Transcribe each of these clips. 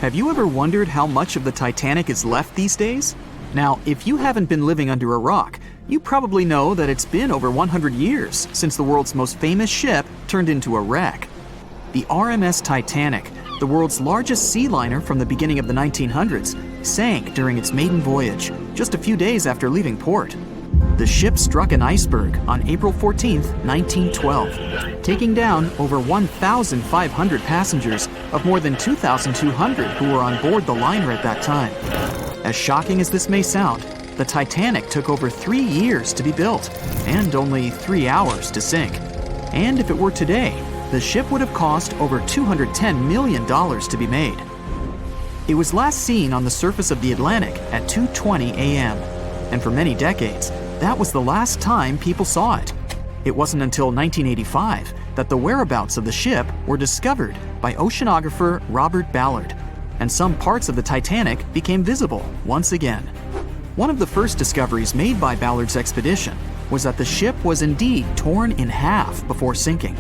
Have you ever wondered how much of the Titanic is left these days? Now, if you haven't been living under a rock, you probably know that it's been over 100 years since the world's most famous ship turned into a wreck. The RMS Titanic, the world's largest sea liner from the beginning of the 1900s, sank during its maiden voyage, just a few days after leaving port. The ship struck an iceberg on April 14, 1912, taking down over 1,500 passengers of more than 2,200 who were on board the liner at that time. As shocking as this may sound, the Titanic took over 3 years to be built and only 3 hours to sink. And if it were today, the ship would have cost over $210 million to be made. It was last seen on the surface of the Atlantic at 2:20 a.m., and for many decades, that was the last time people saw it. It wasn't until 1985 that the whereabouts of the ship were discovered by oceanographer Robert Ballard, and some parts of the Titanic became visible once again. One of the first discoveries made by Ballard's expedition was that the ship was indeed torn in half before sinking.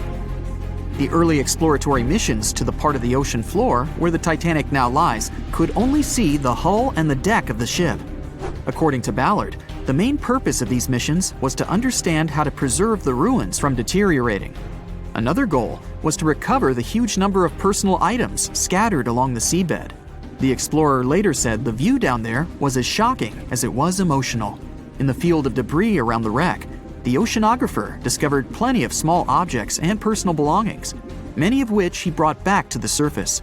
The early exploratory missions to the part of the ocean floor where the Titanic now lies could only see the hull and the deck of the ship. According to Ballard, the main purpose of these missions was to understand how to preserve the ruins from deteriorating. Another goal was to recover the huge number of personal items scattered along the seabed. The explorer later said the view down there was as shocking as it was emotional. In the field of debris around the wreck, the oceanographer discovered plenty of small objects and personal belongings, many of which he brought back to the surface.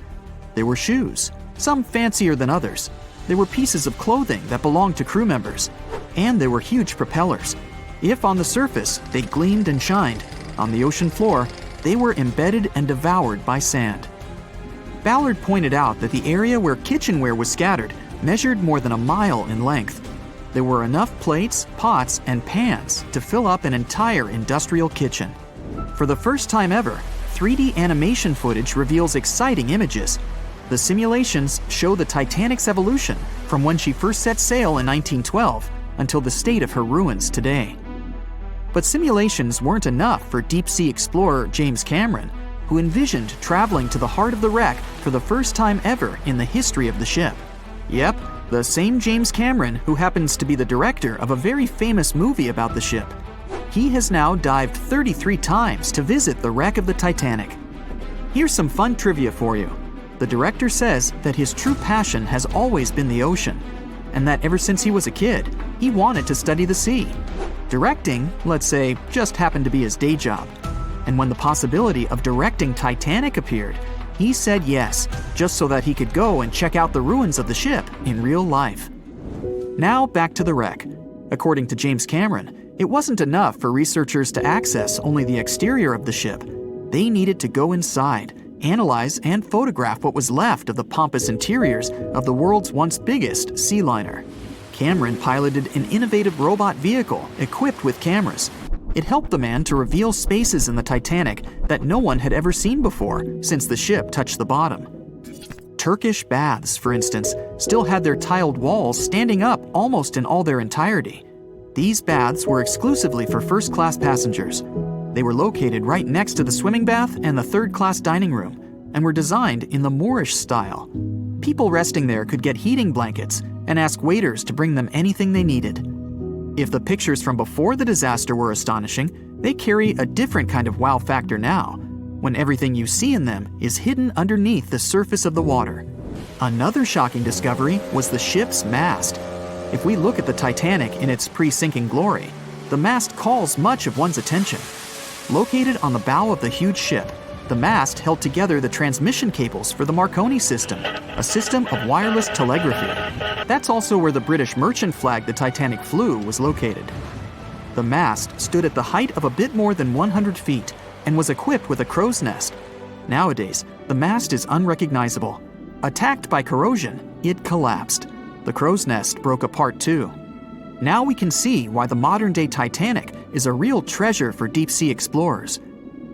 There were shoes, some fancier than others. There were pieces of clothing that belonged to crew members, and there were huge propellers. If on the surface they gleamed and shined, on the ocean floor they were embedded and devoured by sand. Ballard pointed out that the area where kitchenware was scattered measured more than a mile in length. There were enough plates, pots, and pans to fill up an entire industrial kitchen. For the first time ever, 3D animation footage reveals exciting images. The simulations show the Titanic's evolution from when she first set sail in 1912 until the state of her ruins today. But simulations weren't enough for deep-sea explorer James Cameron, who envisioned traveling to the heart of the wreck for the first time ever in the history of the ship. Yep, the same James Cameron who happens to be the director of a very famous movie about the ship. He has now dived 33 times to visit the wreck of the Titanic. Here's some fun trivia for you. The director says that his true passion has always been the ocean, and that ever since he was a kid, he wanted to study the sea. Directing, let's say, just happened to be his day job. And when the possibility of directing Titanic appeared, he said yes, just so that he could go and check out the ruins of the ship in real life. Now back to the wreck. According to James Cameron, it wasn't enough for researchers to access only the exterior of the ship. They needed to go inside, analyze and photograph what was left of the pompous interiors of the world's once biggest sea liner. Cameron piloted an innovative robot vehicle equipped with cameras. It helped the man to reveal spaces in the Titanic that no one had ever seen before since the ship touched the bottom. Turkish baths, for instance, still had their tiled walls standing up almost in all their entirety. These baths were exclusively for first-class passengers. They were located right next to the swimming bath and the third-class dining room, and were designed in the Moorish style. People resting there could get heating blankets and ask waiters to bring them anything they needed. If the pictures from before the disaster were astonishing, they carry a different kind of wow factor now, when everything you see in them is hidden underneath the surface of the water. Another shocking discovery was the ship's mast. If we look at the Titanic in its pre-sinking glory, the mast calls much of one's attention. Located on the bow of the huge ship, the mast held together the transmission cables for the Marconi system, a system of wireless telegraphy. That's also where the British merchant flag the Titanic flew was located. The mast stood at the height of a bit more than 100 feet and was equipped with a crow's nest. Nowadays, the mast is unrecognizable. Attacked by corrosion, it collapsed. The crow's nest broke apart too. Now we can see why the modern-day Titanic is a real treasure for deep-sea explorers.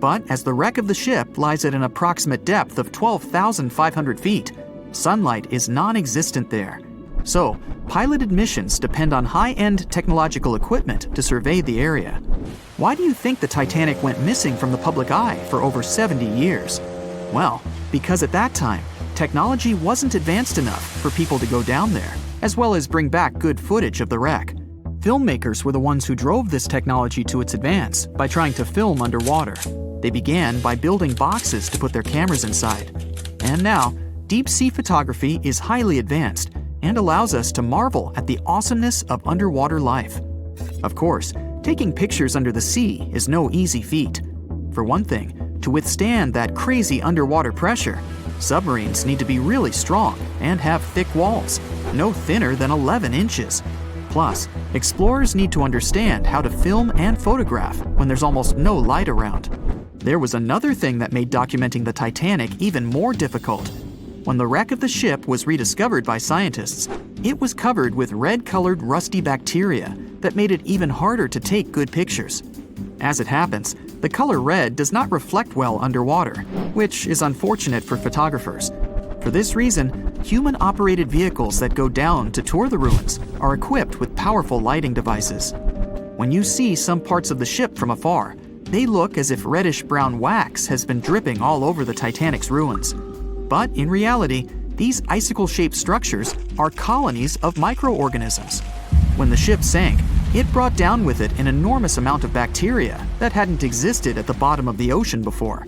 But as the wreck of the ship lies at an approximate depth of 12,500 feet, sunlight is non-existent there. So, piloted missions depend on high-end technological equipment to survey the area. Why do you think the Titanic went missing from the public eye for over 70 years? Well, because at that time, technology wasn't advanced enough for people to go down there, as well as bring back good footage of the wreck. Filmmakers were the ones who drove this technology to its advance by trying to film underwater. They began by building boxes to put their cameras inside. And now, deep-sea photography is highly advanced and allows us to marvel at the awesomeness of underwater life. Of course, taking pictures under the sea is no easy feat. For one thing, to withstand that crazy underwater pressure, submarines need to be really strong and have thick walls, no thinner than 11 inches. Plus, explorers need to understand how to film and photograph when there's almost no light around. There was another thing that made documenting the Titanic even more difficult. When the wreck of the ship was rediscovered by scientists, it was covered with red-colored rusty bacteria that made it even harder to take good pictures. As it happens, the color red does not reflect well underwater, which is unfortunate for photographers. For this reason, human-operated vehicles that go down to tour the ruins are equipped with powerful lighting devices. When you see some parts of the ship from afar, they look as if reddish-brown wax has been dripping all over the Titanic's ruins. But in reality, these icicle-shaped structures are colonies of microorganisms. When the ship sank, it brought down with it an enormous amount of bacteria that hadn't existed at the bottom of the ocean before.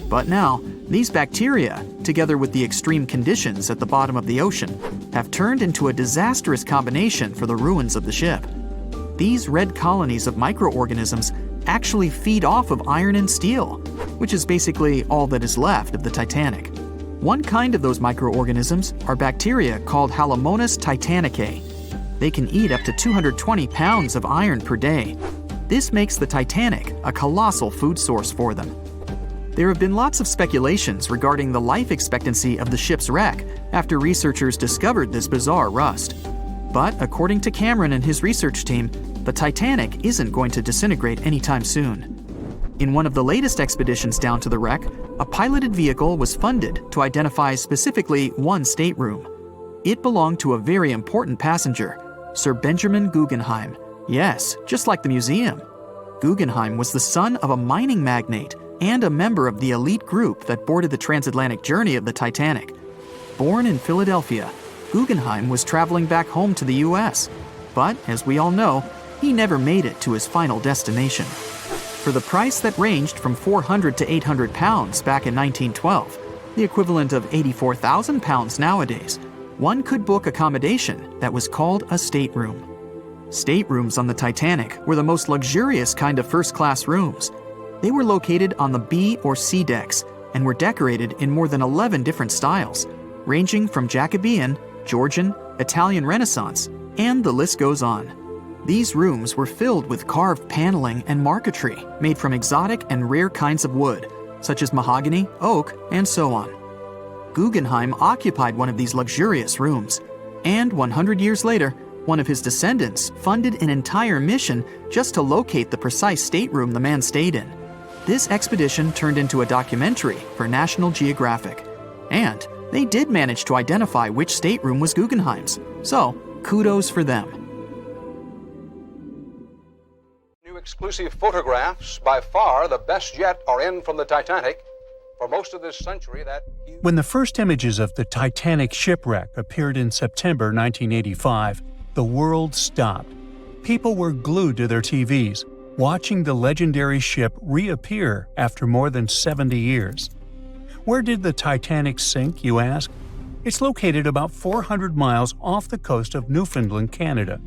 But now, these bacteria, together with the extreme conditions at the bottom of the ocean, have turned into a disastrous combination for the ruins of the ship. These red colonies of microorganisms actually feed off of iron and steel, which is basically all that is left of the Titanic. One kind of those microorganisms are bacteria called Halomonas titanicae. They can eat up to 220 pounds of iron per day. This makes the Titanic a colossal food source for them. There have been lots of speculations regarding the life expectancy of the ship's wreck after researchers discovered this bizarre rust. But according to Cameron and his research team, the Titanic isn't going to disintegrate anytime soon. In one of the latest expeditions down to the wreck, a piloted vehicle was funded to identify specifically one stateroom. It belonged to a very important passenger, Sir Benjamin Guggenheim. Yes, just like the museum. Guggenheim was the son of a mining magnate and a member of the elite group that boarded the transatlantic journey of the Titanic. Born in Philadelphia, Guggenheim was traveling back home to the US. But, as we all know, he never made it to his final destination. For the price that ranged from 400 to 800 pounds back in 1912, the equivalent of 84,000 pounds nowadays, one could book accommodation that was called a stateroom. Staterooms on the Titanic were the most luxurious kind of first-class rooms. They were located on the B or C decks and were decorated in more than 11 different styles, ranging from Jacobean, Georgian, Italian Renaissance, and the list goes on. These rooms were filled with carved paneling and marquetry made from exotic and rare kinds of wood, such as mahogany, oak, and so on. Guggenheim occupied one of these luxurious rooms, and 100 years later, one of his descendants funded an entire mission just to locate the precise stateroom the man stayed in. This expedition turned into a documentary for National Geographic, and they did manage to identify which stateroom was Guggenheim's, so kudos for them. Exclusive photographs, by far the best yet, are in from the Titanic. For most of this century, When the first images of the Titanic shipwreck appeared in September 1985, the world stopped. People were glued to their TVs, watching the legendary ship reappear after more than 70 years. Where did the Titanic sink, you ask? It's located about 400 miles off the coast of Newfoundland, Canada.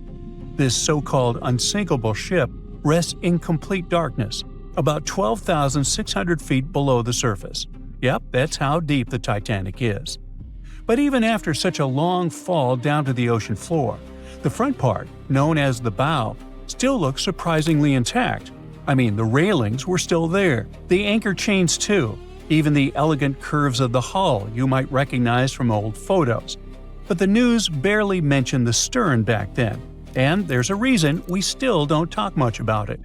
This so-called unsinkable ship rests in complete darkness, about 12,600 feet below the surface. Yep, that's how deep the Titanic is. But even after such a long fall down to the ocean floor, the front part, known as the bow, still looks surprisingly intact. I mean, the railings were still there, the anchor chains too, even the elegant curves of the hull you might recognize from old photos. But the news barely mentioned the stern back then. And there's a reason we still don't talk much about it.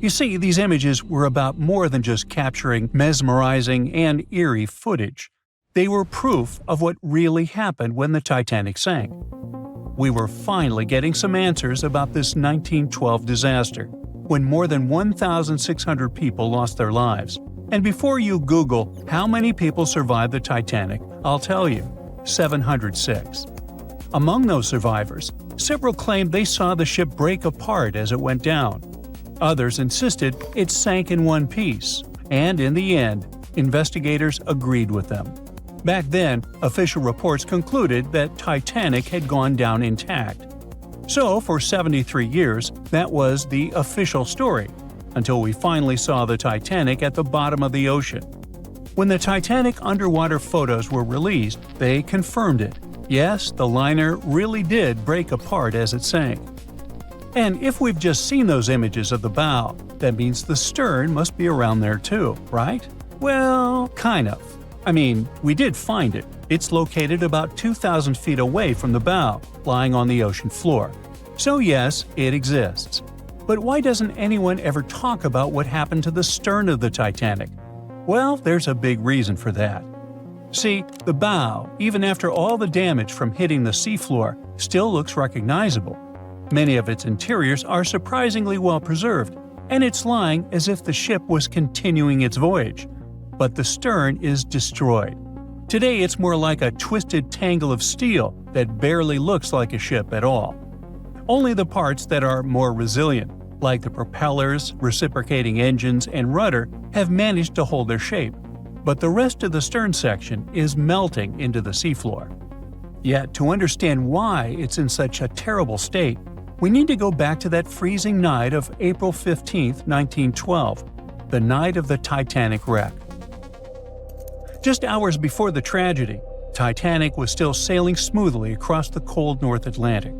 You see, these images were about more than just capturing mesmerizing and eerie footage. They were proof of what really happened when the Titanic sank. We were finally getting some answers about this 1912 disaster, when more than 1,600 people lost their lives. And before you Google how many people survived the Titanic, I'll tell you, 706. Among those survivors, several claimed they saw the ship break apart as it went down. Others insisted it sank in one piece, and in the end, investigators agreed with them. Back then, official reports concluded that Titanic had gone down intact. So, for 73 years, that was the official story, until we finally saw the Titanic at the bottom of the ocean. When the Titanic underwater photos were released, they confirmed it. Yes, the liner really did break apart as it sank. And if we've just seen those images of the bow, that means the stern must be around there too, right? Well, kind of. I mean, we did find it. It's located about 2,000 feet away from the bow, lying on the ocean floor. So yes, it exists. But why doesn't anyone ever talk about what happened to the stern of the Titanic? Well, there's a big reason for that. See, the bow, even after all the damage from hitting the seafloor, still looks recognizable. Many of its interiors are surprisingly well preserved, and it's lying as if the ship was continuing its voyage. But the stern is destroyed. Today it's more like a twisted tangle of steel that barely looks like a ship at all. Only the parts that are more resilient, like the propellers, reciprocating engines, and rudder, have managed to hold their shape, but the rest of the stern section is melting into the seafloor. Yet, to understand why it's in such a terrible state, we need to go back to that freezing night of April 15, 1912, the night of the Titanic wreck. Just hours before the tragedy, Titanic was still sailing smoothly across the cold North Atlantic.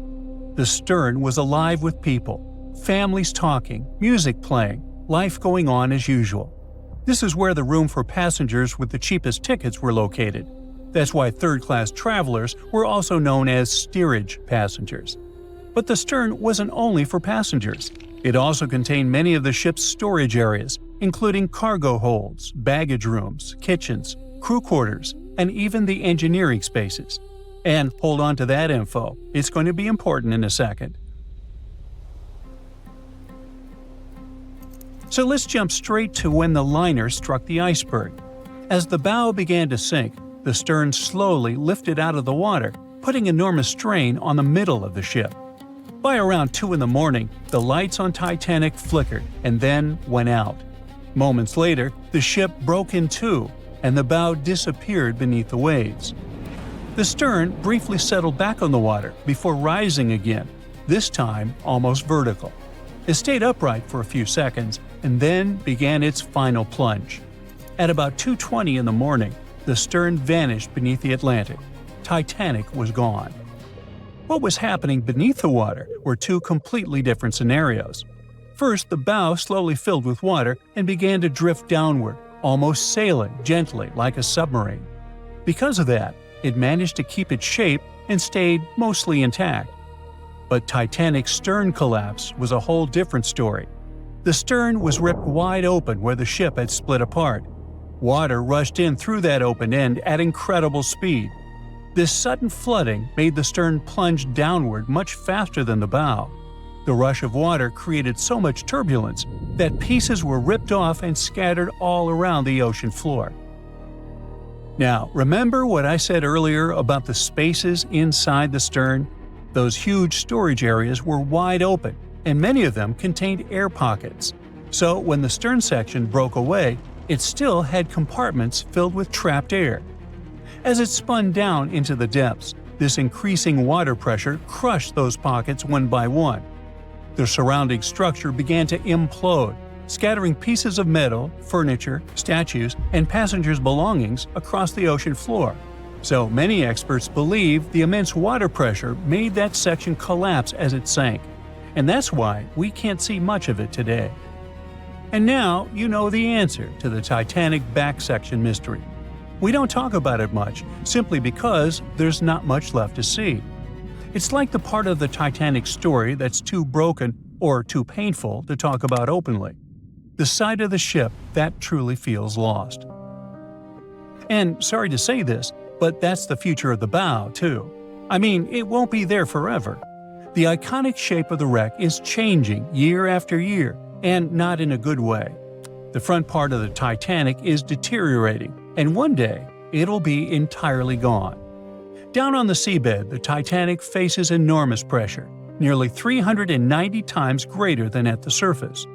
The stern was alive with people, families talking, music playing, life going on as usual. This is where the room for passengers with the cheapest tickets were located. That's why third-class travelers were also known as steerage passengers. But the stern wasn't only for passengers. It also contained many of the ship's storage areas, including cargo holds, baggage rooms, kitchens, crew quarters, and even the engineering spaces. And hold on to that info, it's going to be important in a second. So let's jump straight to when the liner struck the iceberg. As the bow began to sink, the stern slowly lifted out of the water, putting enormous strain on the middle of the ship. By around 2 in the morning, the lights on Titanic flickered and then went out. Moments later, the ship broke in two, and the bow disappeared beneath the waves. The stern briefly settled back on the water before rising again, this time almost vertical. It stayed upright for a few seconds and then began its final plunge. At about 2:20 in the morning, the stern vanished beneath the Atlantic. Titanic was gone. What was happening beneath the water were two completely different scenarios. First, the bow slowly filled with water and began to drift downward, almost sailing gently like a submarine. Because of that, it managed to keep its shape and stayed mostly intact. But Titanic's stern collapse was a whole different story. The stern was ripped wide open where the ship had split apart. Water rushed in through that open end at incredible speed. This sudden flooding made the stern plunge downward much faster than the bow. The rush of water created so much turbulence that pieces were ripped off and scattered all around the ocean floor. Now, remember what I said earlier about the spaces inside the stern? Those huge storage areas were wide open, and many of them contained air pockets. So when the stern section broke away, it still had compartments filled with trapped air. As it spun down into the depths, this increasing water pressure crushed those pockets one by one. The surrounding structure began to implode, scattering pieces of metal, furniture, statues, and passengers' belongings across the ocean floor. So many experts believe the immense water pressure made that section collapse as it sank, and that's why we can't see much of it today. And now you know the answer to the Titanic back section mystery. We don't talk about it much, simply because there's not much left to see. It's like the part of the Titanic story that's too broken or too painful to talk about openly. The side of the ship that truly feels lost. And sorry to say this, but that's the future of the bow, too. I mean, it won't be there forever. The iconic shape of the wreck is changing year after year, and not in a good way. The front part of the Titanic is deteriorating, and one day it'll be entirely gone. Down on the seabed, the Titanic faces enormous pressure, nearly 390 times greater than at the surface.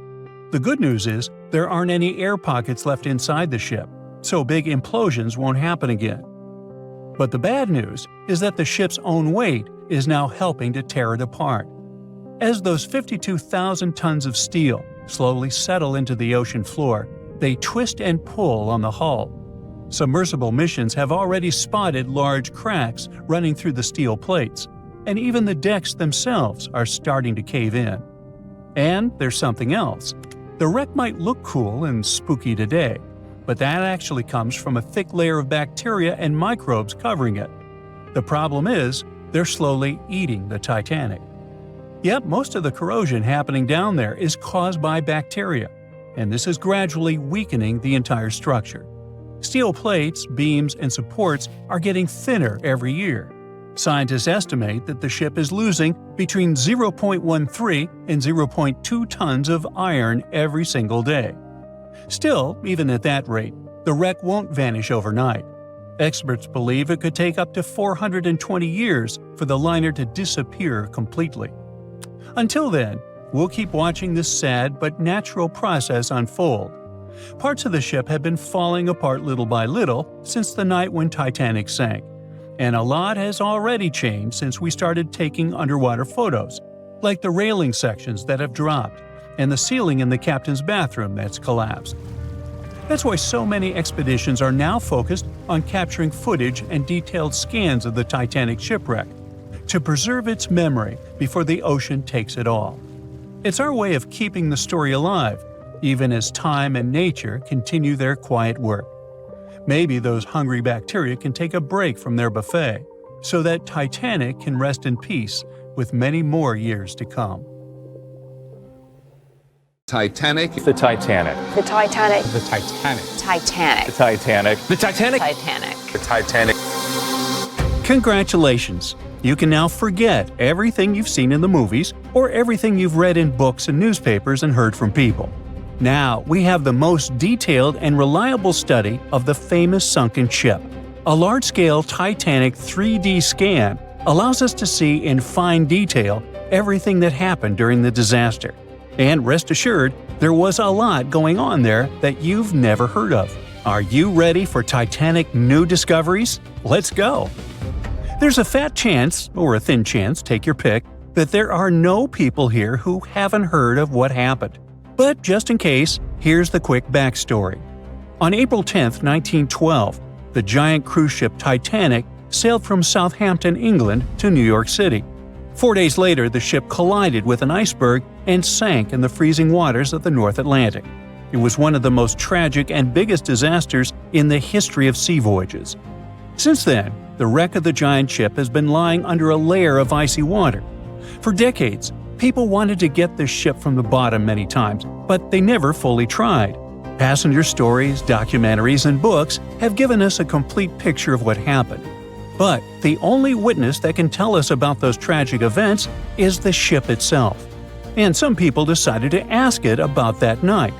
The good news is there aren't any air pockets left inside the ship, so big implosions won't happen again. But the bad news is that the ship's own weight is now helping to tear it apart. As those 52,000 tons of steel slowly settle into the ocean floor, they twist and pull on the hull. Submersible missions have already spotted large cracks running through the steel plates, and even the decks themselves are starting to cave in. And there's something else. The wreck might look cool and spooky today, but that actually comes from a thick layer of bacteria and microbes covering it. The problem is, they're slowly eating the Titanic. Yep, most of the corrosion happening down there is caused by bacteria, and this is gradually weakening the entire structure. Steel plates, beams, and supports are getting thinner every year. Scientists estimate that the ship is losing between 0.13 and 0.2 tons of iron every single day. Still, even at that rate, the wreck won't vanish overnight. Experts believe it could take up to 420 years for the liner to disappear completely. Until then, we'll keep watching this sad but natural process unfold. Parts of the ship have been falling apart little by little since the night when Titanic sank, and a lot has already changed since we started taking underwater photos, like the railing sections that have dropped and the ceiling in the captain's bathroom that's collapsed. That's why so many expeditions are now focused on capturing footage and detailed scans of the Titanic shipwreck, to preserve its memory before the ocean takes it all. It's our way of keeping the story alive, even as time and nature continue their quiet work. Maybe those hungry bacteria can take a break from their buffet, so that Titanic can rest in peace with many more years to come. Titanic. The Titanic. The Titanic. The Titanic. Titanic. The Titanic. The Titanic. Titanic. The Titanic. Congratulations! You can now forget everything you've seen in the movies or everything you've read in books and newspapers and heard from people. Now we have the most detailed and reliable study of the famous sunken ship. A large-scale Titanic 3D scan allows us to see in fine detail everything that happened during the disaster. And rest assured, there was a lot going on there that you've never heard of. Are you ready for Titanic new discoveries? Let's go! There's a fat chance, or a thin chance, take your pick, that there are no people here who haven't heard of what happened. But just in case, here's the quick backstory. On April 10, 1912, the giant cruise ship Titanic sailed from Southampton, England to New York City. 4 days later, the ship collided with an iceberg and sank in the freezing waters of the North Atlantic. It was one of the most tragic and biggest disasters in the history of sea voyages. Since then, the wreck of the giant ship has been lying under a layer of icy water. For decades, people wanted to get this ship from the bottom many times, but they never fully tried. Passenger stories, documentaries, and books have given us a complete picture of what happened. But the only witness that can tell us about those tragic events is the ship itself. And some people decided to ask it about that night.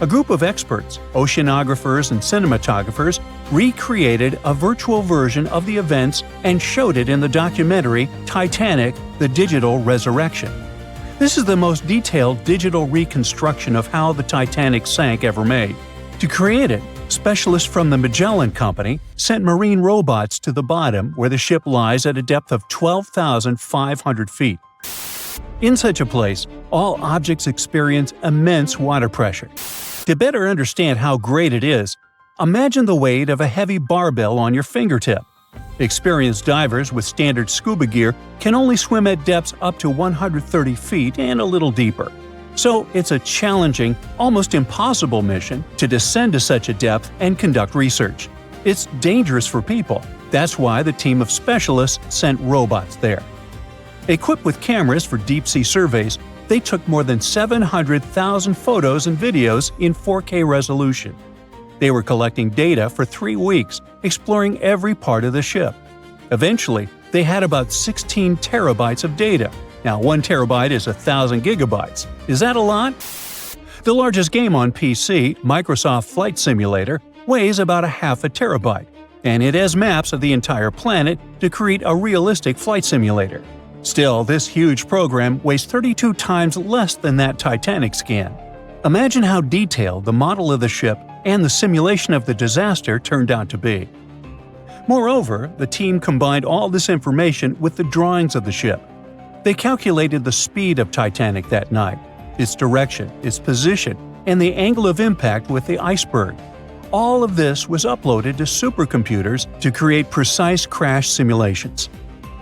A group of experts, oceanographers and cinematographers, recreated a virtual version of the events and showed it in the documentary Titanic: The Digital Resurrection. This is the most detailed digital reconstruction of how the Titanic sank ever made. To create it, specialists from the Magellan Company sent marine robots to the bottom where the ship lies at a depth of 12,500 feet. In such a place, all objects experience immense water pressure. To better understand how great it is, imagine the weight of a heavy barbell on your fingertip. Experienced divers with standard scuba gear can only swim at depths up to 130 feet and a little deeper. So it's a challenging, almost impossible mission to descend to such a depth and conduct research. It's dangerous for people. That's why the team of specialists sent robots there. Equipped with cameras for deep-sea surveys, they took more than 700,000 photos and videos in 4K resolution. They were collecting data for 3 weeks, exploring every part of the ship. Eventually, they had about 16 terabytes of data. Now, 1 terabyte is 1,000 gigabytes. Is that a lot? The largest game on PC, Microsoft Flight Simulator, weighs about half a terabyte, and it has maps of the entire planet to create a realistic flight simulator. Still, this huge program weighs 32 times less than that Titanic scan. Imagine how detailed the model of the ship and the simulation of the disaster turned out to be. Moreover, the team combined all this information with the drawings of the ship. They calculated the speed of Titanic that night, its direction, its position, and the angle of impact with the iceberg. All of this was uploaded to supercomputers to create precise crash simulations.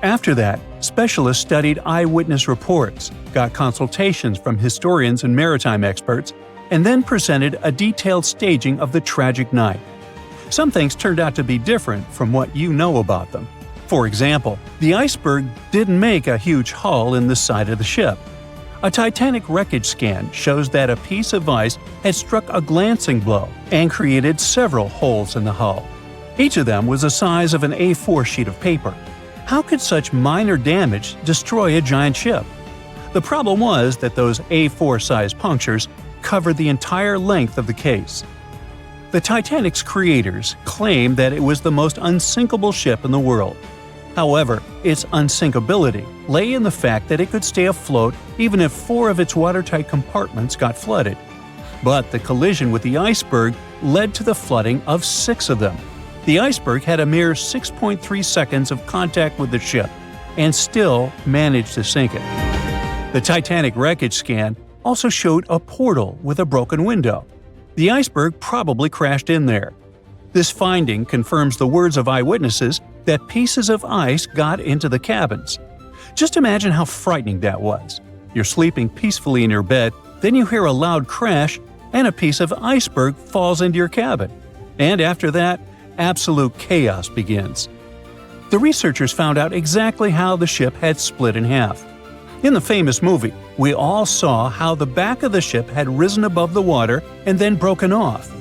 After that, specialists studied eyewitness reports, got consultations from historians and maritime experts, and then presented a detailed staging of the tragic night. Some things turned out to be different from what you know about them. For example, the iceberg didn't make a huge hole in the side of the ship. A Titanic wreckage scan shows that a piece of ice had struck a glancing blow and created several holes in the hull. Each of them was the size of an A4 sheet of paper. How could such minor damage destroy a giant ship? The problem was that those A4-sized punctures covered the entire length of the case. The Titanic's creators claimed that it was the most unsinkable ship in the world. However, its unsinkability lay in the fact that it could stay afloat even if 4 of its watertight compartments got flooded. But the collision with the iceberg led to the flooding of 6 of them. The iceberg had a mere 6.3 seconds of contact with the ship and still managed to sink it. The Titanic wreckage scan also showed a portal with a broken window. The iceberg probably crashed in there. This finding confirms the words of eyewitnesses that pieces of ice got into the cabins. Just imagine how frightening that was. You're sleeping peacefully in your bed, then you hear a loud crash, and a piece of iceberg falls into your cabin. And after that, absolute chaos begins. The researchers found out exactly how the ship had split in half. In the famous movie, we all saw how the back of the ship had risen above the water and then broken off.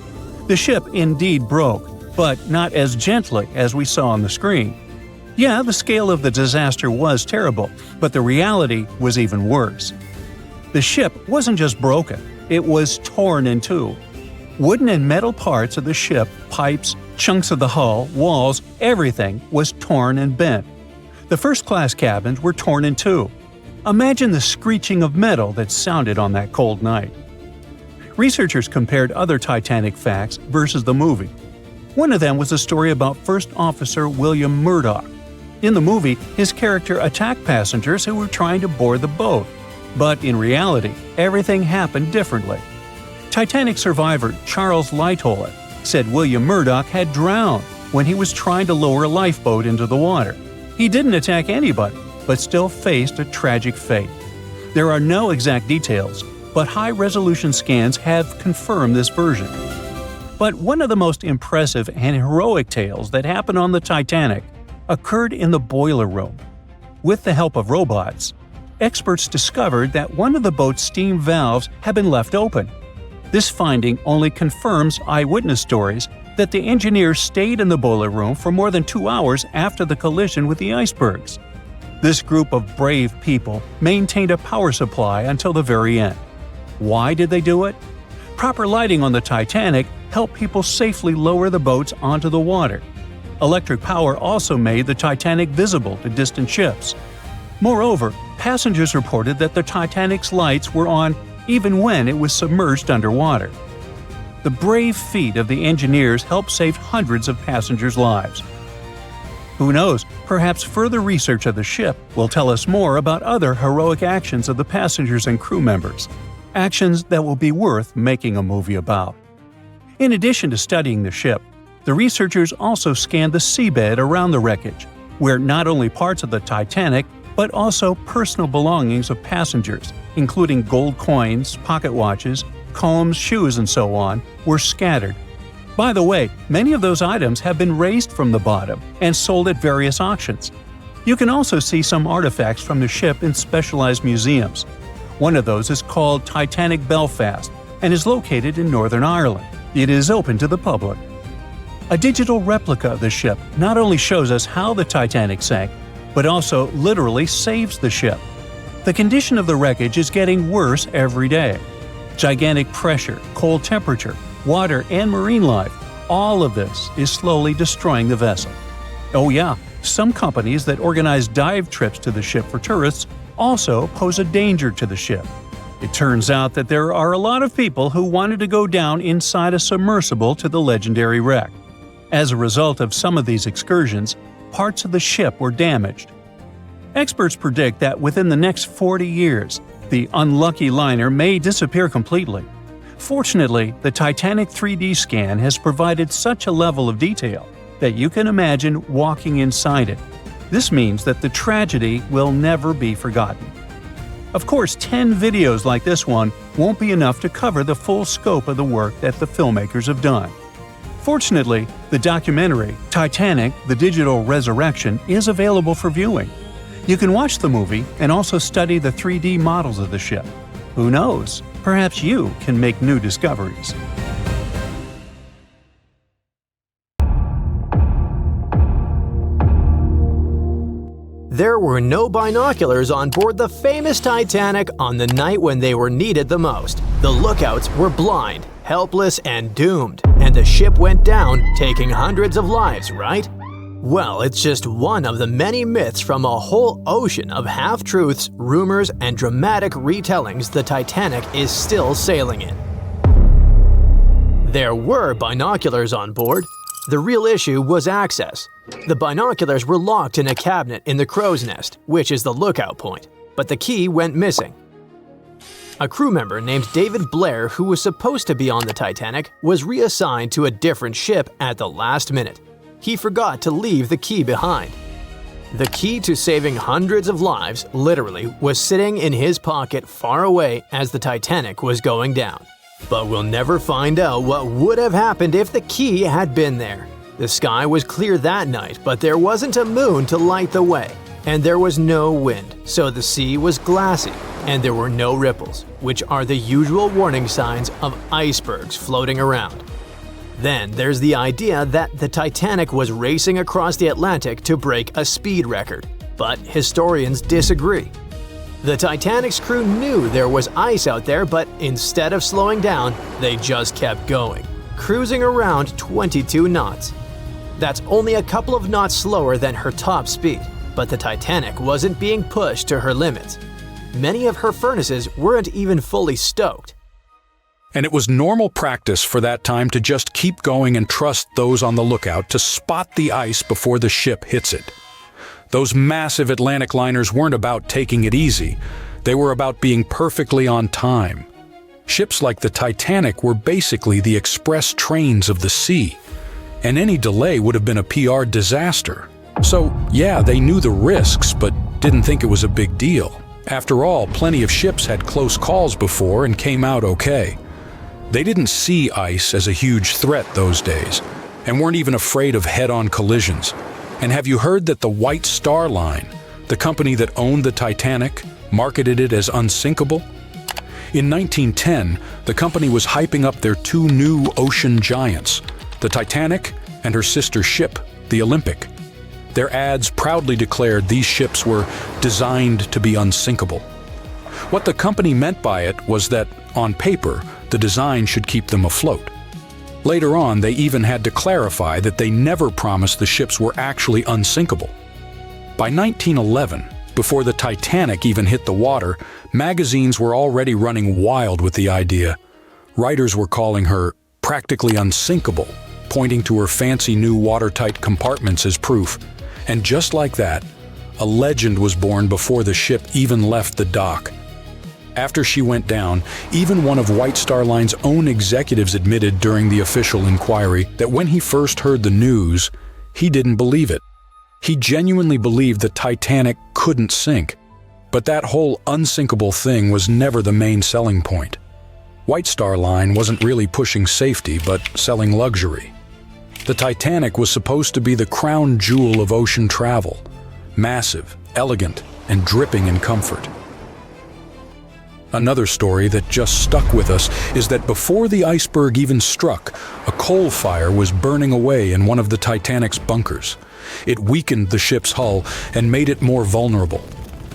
The ship indeed broke, but not as gently as we saw on the screen. Yeah, the scale of the disaster was terrible, but the reality was even worse. The ship wasn't just broken, it was torn in two. Wooden and metal parts of the ship, pipes, chunks of the hull, walls, everything was torn and bent. The first-class cabins were torn in two. Imagine the screeching of metal that sounded on that cold night. Researchers compared other Titanic facts versus the movie. One of them was a story about First Officer William Murdoch. In the movie, his character attacked passengers who were trying to board the boat. But in reality, everything happened differently. Titanic survivor Charles Lightoller said William Murdoch had drowned when he was trying to lower a lifeboat into the water. He didn't attack anybody, but still faced a tragic fate. There are no exact details, but high-resolution scans have confirmed this version. But one of the most impressive and heroic tales that happened on the Titanic occurred in the boiler room. With the help of robots, experts discovered that one of the boat's steam valves had been left open. This finding only confirms eyewitness stories that the engineers stayed in the boiler room for more than 2 hours after the collision with the icebergs. This group of brave people maintained a power supply until the very end. Why did they do it? Proper lighting on the Titanic helped people safely lower the boats onto the water. Electric power also made the Titanic visible to distant ships. Moreover, passengers reported that the Titanic's lights were on even when it was submerged underwater. The brave feat of the engineers helped save hundreds of passengers' lives. Who knows, perhaps further research of the ship will tell us more about other heroic actions of the passengers and crew members. Actions that will be worth making a movie about. In addition to studying the ship, the researchers also scanned the seabed around the wreckage, where not only parts of the Titanic, but also personal belongings of passengers, including gold coins, pocket watches, combs, shoes, and so on, were scattered. By the way, many of those items have been raised from the bottom and sold at various auctions. You can also see some artifacts from the ship in specialized museums. One of those is called Titanic Belfast and is located in Northern Ireland. It is open to the public. A digital replica of the ship not only shows us how the Titanic sank, but also literally saves the ship. The condition of the wreckage is getting worse every day. Gigantic pressure, cold temperature, water, and marine life – all of this is slowly destroying the vessel. Oh yeah, some companies that organize dive trips to the ship for tourists also pose a danger to the ship. It turns out that there are a lot of people who wanted to go down inside a submersible to the legendary wreck. As a result of some of these excursions, parts of the ship were damaged. Experts predict that within the next 40 years, the unlucky liner may disappear completely. Fortunately, the Titanic 3D scan has provided such a level of detail that you can imagine walking inside it. This means that the tragedy will never be forgotten. Of course, 10 videos like this one won't be enough to cover the full scope of the work that the filmmakers have done. Fortunately, the documentary, Titanic: The Digital Resurrection, is available for viewing. You can watch the movie and also study the 3D models of the ship. Who knows? Perhaps you can make new discoveries. There were no binoculars on board the famous Titanic on the night when they were needed the most. The lookouts were blind, helpless, and doomed, and the ship went down, taking hundreds of lives, right? Well, it's just one of the many myths from a whole ocean of half-truths, rumors, and dramatic retellings the Titanic is still sailing in. There were binoculars on board. The real issue was access. The binoculars were locked in a cabinet in the crow's nest, which is the lookout point, but the key went missing. A crew member named David Blair, who was supposed to be on the Titanic, was reassigned to a different ship at the last minute. He forgot to leave the key behind. The key to saving hundreds of lives, literally, was sitting in his pocket far away as the Titanic was going down. But we'll never find out what would have happened if the key had been there. The sky was clear that night, but there wasn't a moon to light the way, and there was no wind, so the sea was glassy, and there were no ripples, which are the usual warning signs of icebergs floating around. Then there's the idea that the Titanic was racing across the Atlantic to break a speed record, but historians disagree. The Titanic's crew knew there was ice out there, but instead of slowing down, they just kept going, cruising around 22 knots. That's only a couple of knots slower than her top speed, but the Titanic wasn't being pushed to her limits. Many of her furnaces weren't even fully stoked. And it was normal practice for that time to just keep going and trust those on the lookout to spot the ice before the ship hits it. Those massive Atlantic liners weren't about taking it easy, they were about being perfectly on time. Ships like the Titanic were basically the express trains of the sea, and any delay would have been a PR disaster. So yeah, they knew the risks, but didn't think it was a big deal. After all, plenty of ships had close calls before and came out okay. They didn't see ice as a huge threat those days, and weren't even afraid of head-on collisions. And have you heard that the White Star Line, the company that owned the Titanic, marketed it as unsinkable? In 1910, the company was hyping up their two new ocean giants, the Titanic and her sister ship, the Olympic. Their ads proudly declared these ships were designed to be unsinkable. What the company meant by it was that, on paper, the design should keep them afloat. Later on, they even had to clarify that they never promised the ships were actually unsinkable. By 1911, before the Titanic even hit the water, magazines were already running wild with the idea. Writers were calling her practically unsinkable, pointing to her fancy new watertight compartments as proof. And just like that, a legend was born before the ship even left the dock. After she went down, even one of White Star Line's own executives admitted during the official inquiry that when he first heard the news, he didn't believe it. He genuinely believed the Titanic couldn't sink. But that whole unsinkable thing was never the main selling point. White Star Line wasn't really pushing safety, but selling luxury. The Titanic was supposed to be the crown jewel of ocean travel, massive, elegant, and dripping in comfort. Another story that just stuck with us is that before the iceberg even struck, a coal fire was burning away in one of the Titanic's bunkers. It weakened the ship's hull and made it more vulnerable.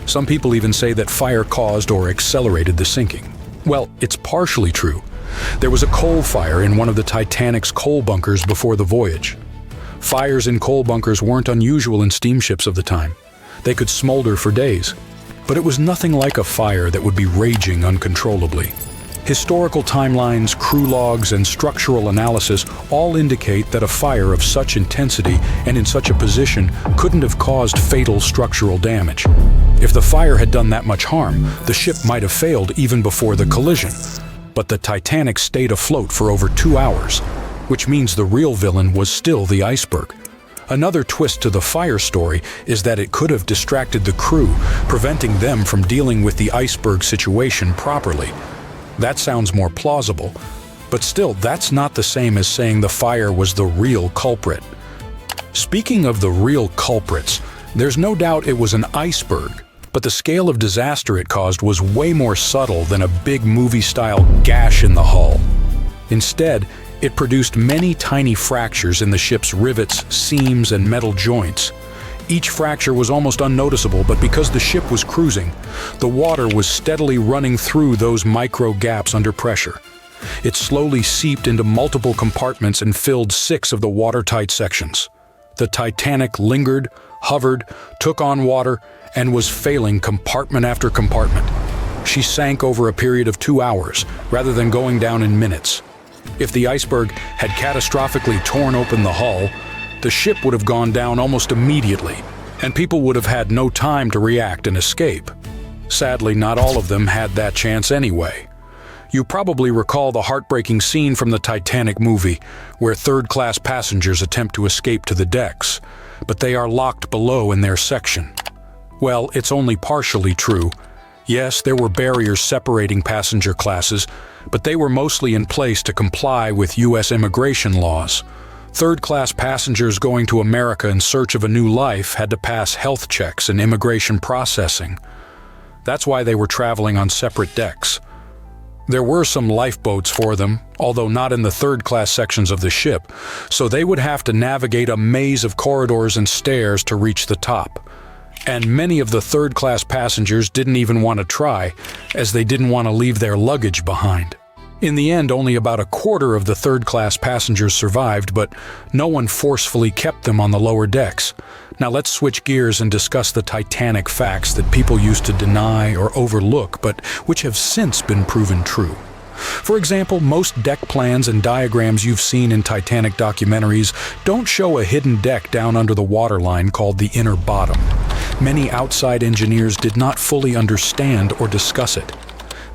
Some people even say that fire caused or accelerated the sinking. Well, it's partially true. There was a coal fire in one of the Titanic's coal bunkers before the voyage. Fires in coal bunkers weren't unusual in steamships of the time. They could smolder for days. But it was nothing like a fire that would be raging uncontrollably. Historical timelines, crew logs, and structural analysis all indicate that a fire of such intensity and in such a position couldn't have caused fatal structural damage. If the fire had done that much harm, the ship might have failed even before the collision. But the Titanic stayed afloat for over 2 hours, which means the real villain was still the iceberg. Another twist to the fire story is that it could have distracted the crew, preventing them from dealing with the iceberg situation properly. That sounds more plausible, but still, that's not the same as saying the fire was the real culprit. Speaking of the real culprits, there's no doubt it was an iceberg, but the scale of disaster it caused was way more subtle than a big movie-style gash in the hull. Instead, it produced many tiny fractures in the ship's rivets, seams, and metal joints. Each fracture was almost unnoticeable, but because the ship was cruising, the water was steadily running through those micro gaps under pressure. It slowly seeped into multiple compartments and filled 6 of the watertight sections. The Titanic lingered, hovered, took on water, and was failing compartment after compartment. She sank over a period of 2 hours, rather than going down in minutes. If the iceberg had catastrophically torn open the hull, the ship would have gone down almost immediately, and people would have had no time to react and escape. Sadly, not all of them had that chance anyway. You probably recall the heartbreaking scene from the Titanic movie, where third-class passengers attempt to escape to the decks, but they are locked below in their section. Well, it's only partially true. Yes, there were barriers separating passenger classes, but they were mostly in place to comply with U.S. immigration laws. Third-class passengers going to America in search of a new life had to pass health checks and immigration processing. That's why they were traveling on separate decks. There were some lifeboats for them, although not in the third-class sections of the ship, so they would have to navigate a maze of corridors and stairs to reach the top. And many of the third-class passengers didn't even want to try, as they didn't want to leave their luggage behind. In the end, only about a quarter of the third-class passengers survived, but no one forcefully kept them on the lower decks. Now let's switch gears and discuss the Titanic facts that people used to deny or overlook, but which have since been proven true. For example, most deck plans and diagrams you've seen in Titanic documentaries don't show a hidden deck down under the waterline called the inner bottom. Many outside engineers did not fully understand or discuss it.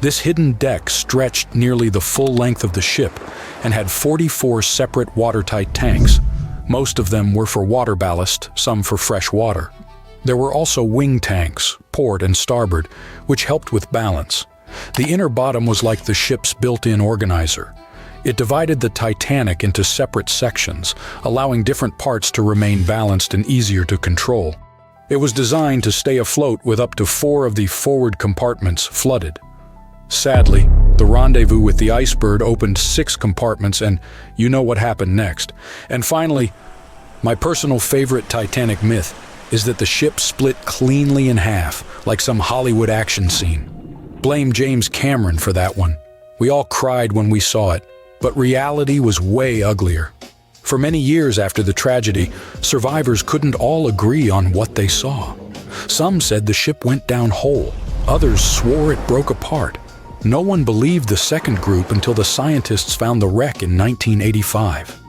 This hidden deck stretched nearly the full length of the ship and had 44 separate watertight tanks. Most of them were for water ballast, some for fresh water. There were also wing tanks, port and starboard, which helped with balance. The inner bottom was like the ship's built-in organizer. It divided the Titanic into separate sections, allowing different parts to remain balanced and easier to control. It was designed to stay afloat with up to 4 of the forward compartments flooded. Sadly, the rendezvous with the iceberg opened 6 compartments, and you know what happened next. And finally, my personal favorite Titanic myth is that the ship split cleanly in half, like some Hollywood action scene. Blame James Cameron for that one. We all cried when we saw it, but reality was way uglier. For many years after the tragedy, survivors couldn't all agree on what they saw. Some said the ship went down whole. Others swore it broke apart. No one believed the second group until the scientists found the wreck in 1985.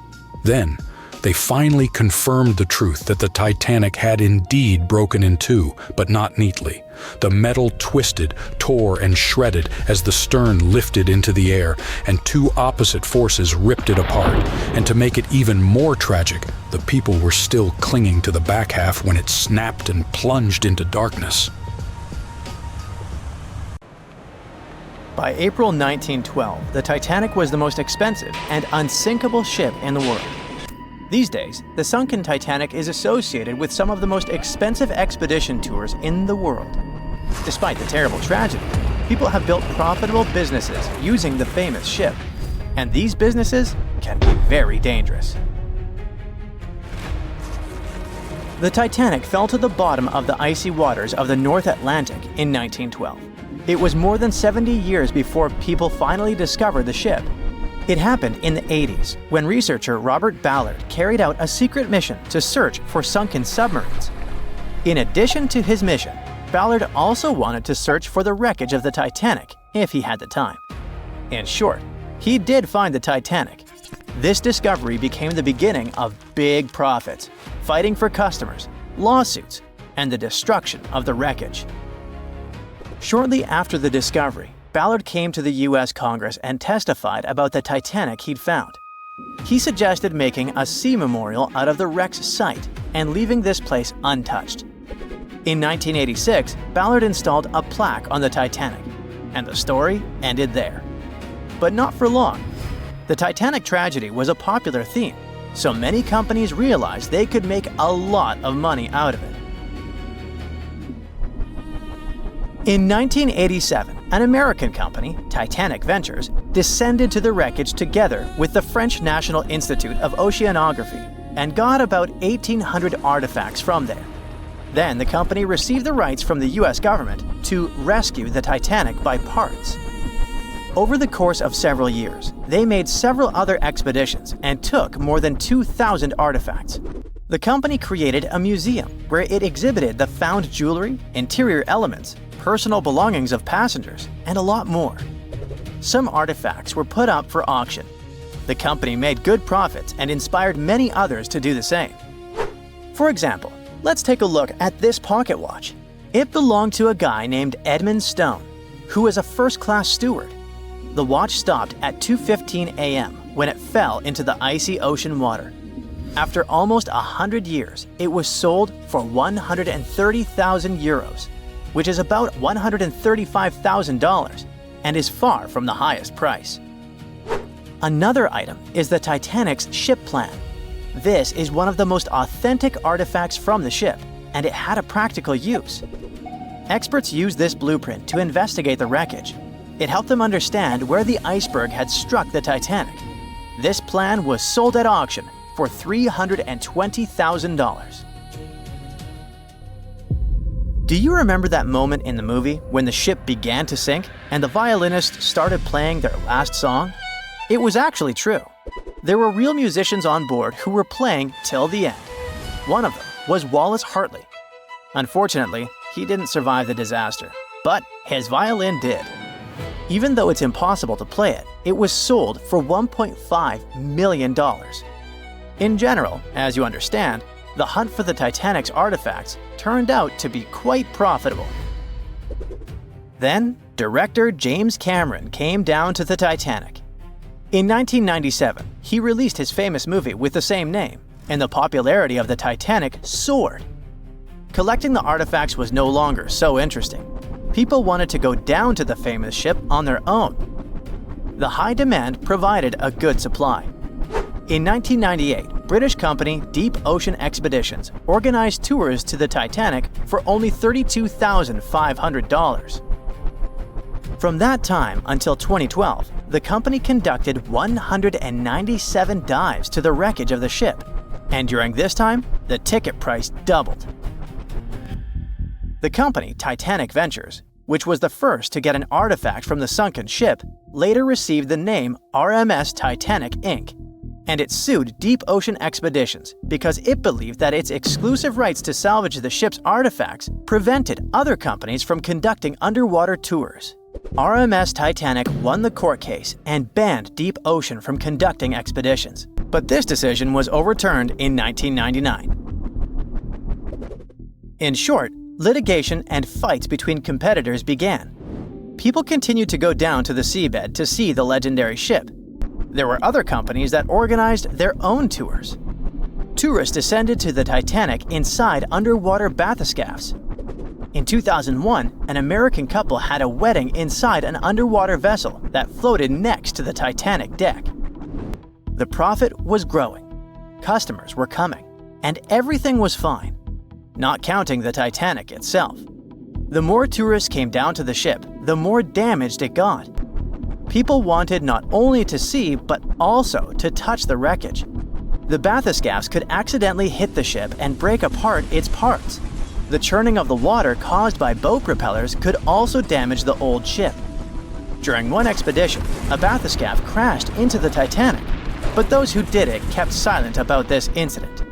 Then, they finally confirmed the truth that the Titanic had indeed broken in 2, but not neatly. The metal twisted, tore, and shredded as the stern lifted into the air, and 2 opposite forces ripped it apart. And to make it even more tragic, the people were still clinging to the back half when it snapped and plunged into darkness. By April 1912, the Titanic was the most expensive and unsinkable ship in the world. These days, the sunken Titanic is associated with some of the most expensive expedition tours in the world. Despite the terrible tragedy, people have built profitable businesses using the famous ship, and these businesses can be very dangerous. The Titanic fell to the bottom of the icy waters of the North Atlantic in 1912. It was more than 70 years before people finally discovered the ship. It happened in the 80s, when researcher Robert Ballard carried out a secret mission to search for sunken submarines. In addition to his mission, Ballard also wanted to search for the wreckage of the Titanic, if he had the time. In short, he did find the Titanic. This discovery became the beginning of big profits, fighting for customers, lawsuits, and the destruction of the wreckage. Shortly after the discovery, Ballard came to the US Congress and testified about the Titanic he'd found. He suggested making a sea memorial out of the wreck's site and leaving this place untouched. In 1986, Ballard installed a plaque on the Titanic, and the story ended there. But not for long. The Titanic tragedy was a popular theme, so many companies realized they could make a lot of money out of it. In 1987, an American company, Titanic Ventures, descended to the wreckage together with the French National Institute of Oceanography and got about 1,800 artifacts from there. Then the company received the rights from the US government to rescue the Titanic by parts. Over the course of several years, they made several other expeditions and took more than 2,000 artifacts. The company created a museum where it exhibited the found jewelry, interior elements, personal belongings of passengers, and a lot more. Some artifacts were put up for auction. The company made good profits and inspired many others to do the same. For example, let's take a look at this pocket watch. It belonged to a guy named Edmund Stone, who was a first-class steward. The watch stopped at 2:15 a.m. when it fell into the icy ocean water. After almost 100 years, it was sold for 130,000 euros, which is about $135,000, and is far from the highest price. Another item is the Titanic's ship plan. This is one of the most authentic artifacts from the ship, and it had a practical use. Experts used this blueprint to investigate the wreckage. It helped them understand where the iceberg had struck the Titanic. This plan was sold at auction for $320,000. Do you remember that moment in the movie when the ship began to sink and the violinists started playing their last song? It was actually true. There were real musicians on board who were playing till the end. One of them was Wallace Hartley. Unfortunately, he didn't survive the disaster, but his violin did. Even though it's impossible to play it, it was sold for $1.5 million. In general, as you understand, the hunt for the Titanic's artifacts turned out to be quite profitable. Then, director James Cameron came down to the Titanic. In 1997, he released his famous movie with the same name, and the popularity of the Titanic soared. Collecting the artifacts was no longer so interesting. People wanted to go down to the famous ship on their own. The high demand provided a good supply. In 1998, British company Deep Ocean Expeditions organized tours to the Titanic for only $32,500. From that time until 2012, the company conducted 197 dives to the wreckage of the ship, and during this time, the ticket price doubled. The company Titanic Ventures, which was the first to get an artifact from the sunken ship, later received the name RMS Titanic Inc., and it sued Deep Ocean Expeditions because it believed that its exclusive rights to salvage the ship's artifacts prevented other companies from conducting underwater tours. RMS Titanic won the court case and banned Deep Ocean from conducting expeditions, but this decision was overturned in 1999. In short, litigation and fights between competitors began. People continued to go down to the seabed to see the legendary ship. There were other companies that organized their own tours. Tourists descended to the Titanic inside underwater bathyscaphs. In 2001, an American couple had a wedding inside an underwater vessel that floated next to the Titanic deck. The profit was growing, customers were coming, and everything was fine, not counting the Titanic itself. The more tourists came down to the ship, the more damaged it got. People wanted not only to see, but also to touch the wreckage. The bathyscaphs could accidentally hit the ship and break apart its parts. The churning of the water caused by boat propellers could also damage the old ship. During one expedition, a bathyscaphe crashed into the Titanic, but those who did it kept silent about this incident.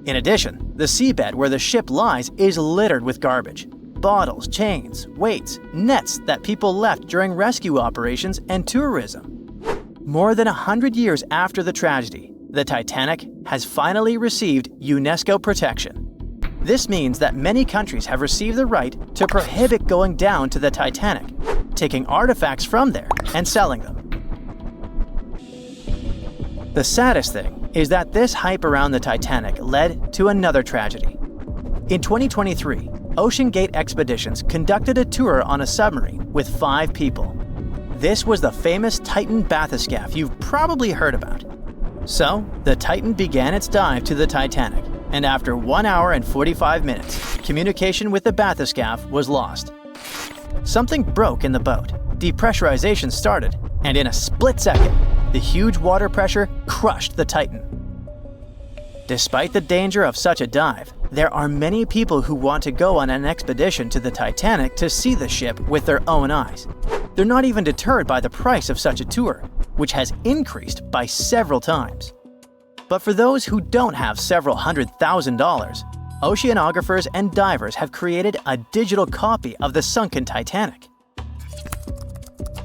In addition, the seabed where the ship lies is littered with garbage. Bottles, chains, weights, nets that people left during rescue operations and tourism. More than 100 years after the tragedy, the Titanic has finally received UNESCO protection. This means that many countries have received the right to prohibit going down to the Titanic, taking artifacts from there and selling them. The saddest thing is that this hype around the Titanic led to another tragedy. In 2023, OceanGate Expeditions conducted a tour on a submarine with 5 people. This was the famous Titan bathyscaphe you've probably heard about. So, the Titan began its dive to the Titanic, and after 1 hour and 45 minutes, communication with the bathyscaphe was lost. Something broke in the boat, depressurization started, and in a split second, the huge water pressure crushed the Titan. Despite the danger of such a dive, there are many people who want to go on an expedition to the Titanic to see the ship with their own eyes. They're not even deterred by the price of such a tour, which has increased by several times. But for those who don't have several $100,000, oceanographers and divers have created a digital copy of the sunken Titanic.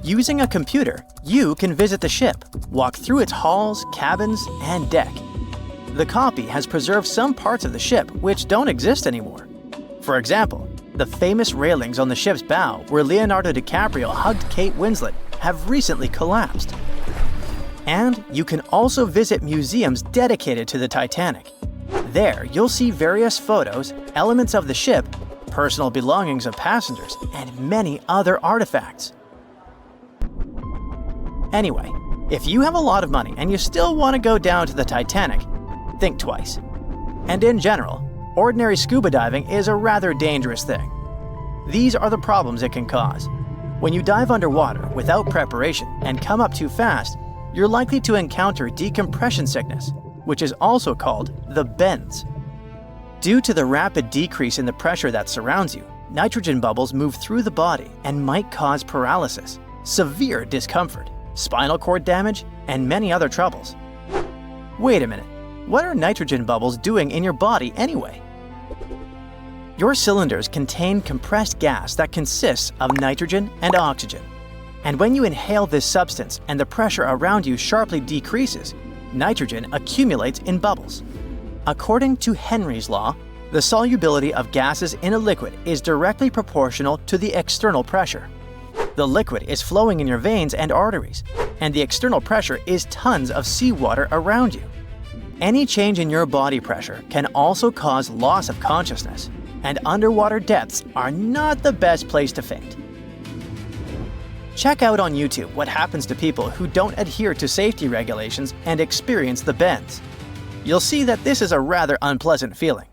Using a computer, you can visit the ship, walk through its halls, cabins, and deck. The copy has preserved some parts of the ship which don't exist anymore. For example, the famous railings on the ship's bow where Leonardo DiCaprio hugged Kate Winslet have recently collapsed. And you can also visit museums dedicated to the Titanic. There, you'll see various photos, elements of the ship, personal belongings of passengers, and many other artifacts. Anyway, if you have a lot of money and you still want to go down to the Titanic, think twice. And in general, ordinary scuba diving is a rather dangerous thing. These are the problems it can cause. When you dive underwater without preparation and come up too fast, you're likely to encounter decompression sickness, which is also called the bends. Due to the rapid decrease in the pressure that surrounds you, nitrogen bubbles move through the body and might cause paralysis, severe discomfort, spinal cord damage, and many other troubles. Wait a minute, what are nitrogen bubbles doing in your body anyway? Your cylinders contain compressed gas that consists of nitrogen and oxygen. And when you inhale this substance and the pressure around you sharply decreases, nitrogen accumulates in bubbles. According to Henry's law, the solubility of gases in a liquid is directly proportional to the external pressure. The liquid is flowing in your veins and arteries, and the external pressure is tons of seawater around you. Any change in your body pressure can also cause loss of consciousness, and underwater depths are not the best place to faint. Check out on YouTube what happens to people who don't adhere to safety regulations and experience the bends. You'll see that this is a rather unpleasant feeling.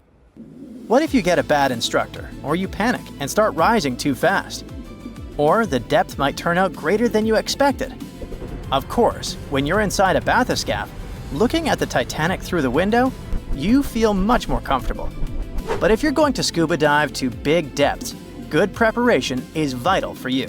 What if you get a bad instructor, or you panic and start rising too fast? Or the depth might turn out greater than you expected. Of course, when you're inside a bathyscaphe, looking at the Titanic through the window, you feel much more comfortable. But if you're going to scuba dive to big depths, good preparation is vital for you.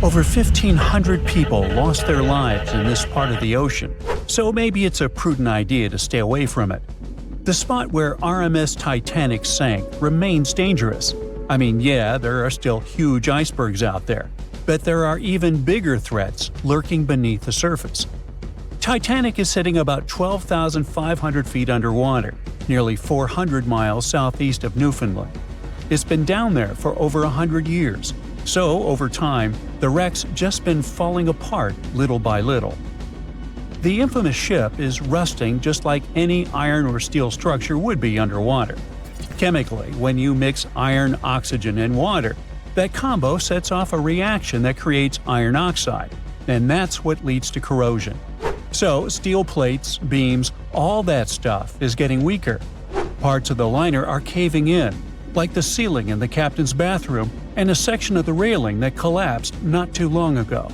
Over 1,500 people lost their lives in this part of the ocean, so maybe it's a prudent idea to stay away from it. The spot where RMS Titanic sank remains dangerous. I mean, yeah, there are still huge icebergs out there, but there are even bigger threats lurking beneath the surface. Titanic is sitting about 12,500 feet underwater, nearly 400 miles southeast of Newfoundland. It's been down there for over 100 years. So, over time, the wreck's just been falling apart little by little. The infamous ship is rusting just like any iron or steel structure would be underwater. Chemically, when you mix iron, oxygen, and water, that combo sets off a reaction that creates iron oxide, and that's what leads to corrosion. So, steel plates, beams, all that stuff is getting weaker. Parts of the liner are caving in, like the ceiling in the captain's bathroom, and a section of the railing that collapsed not too long ago.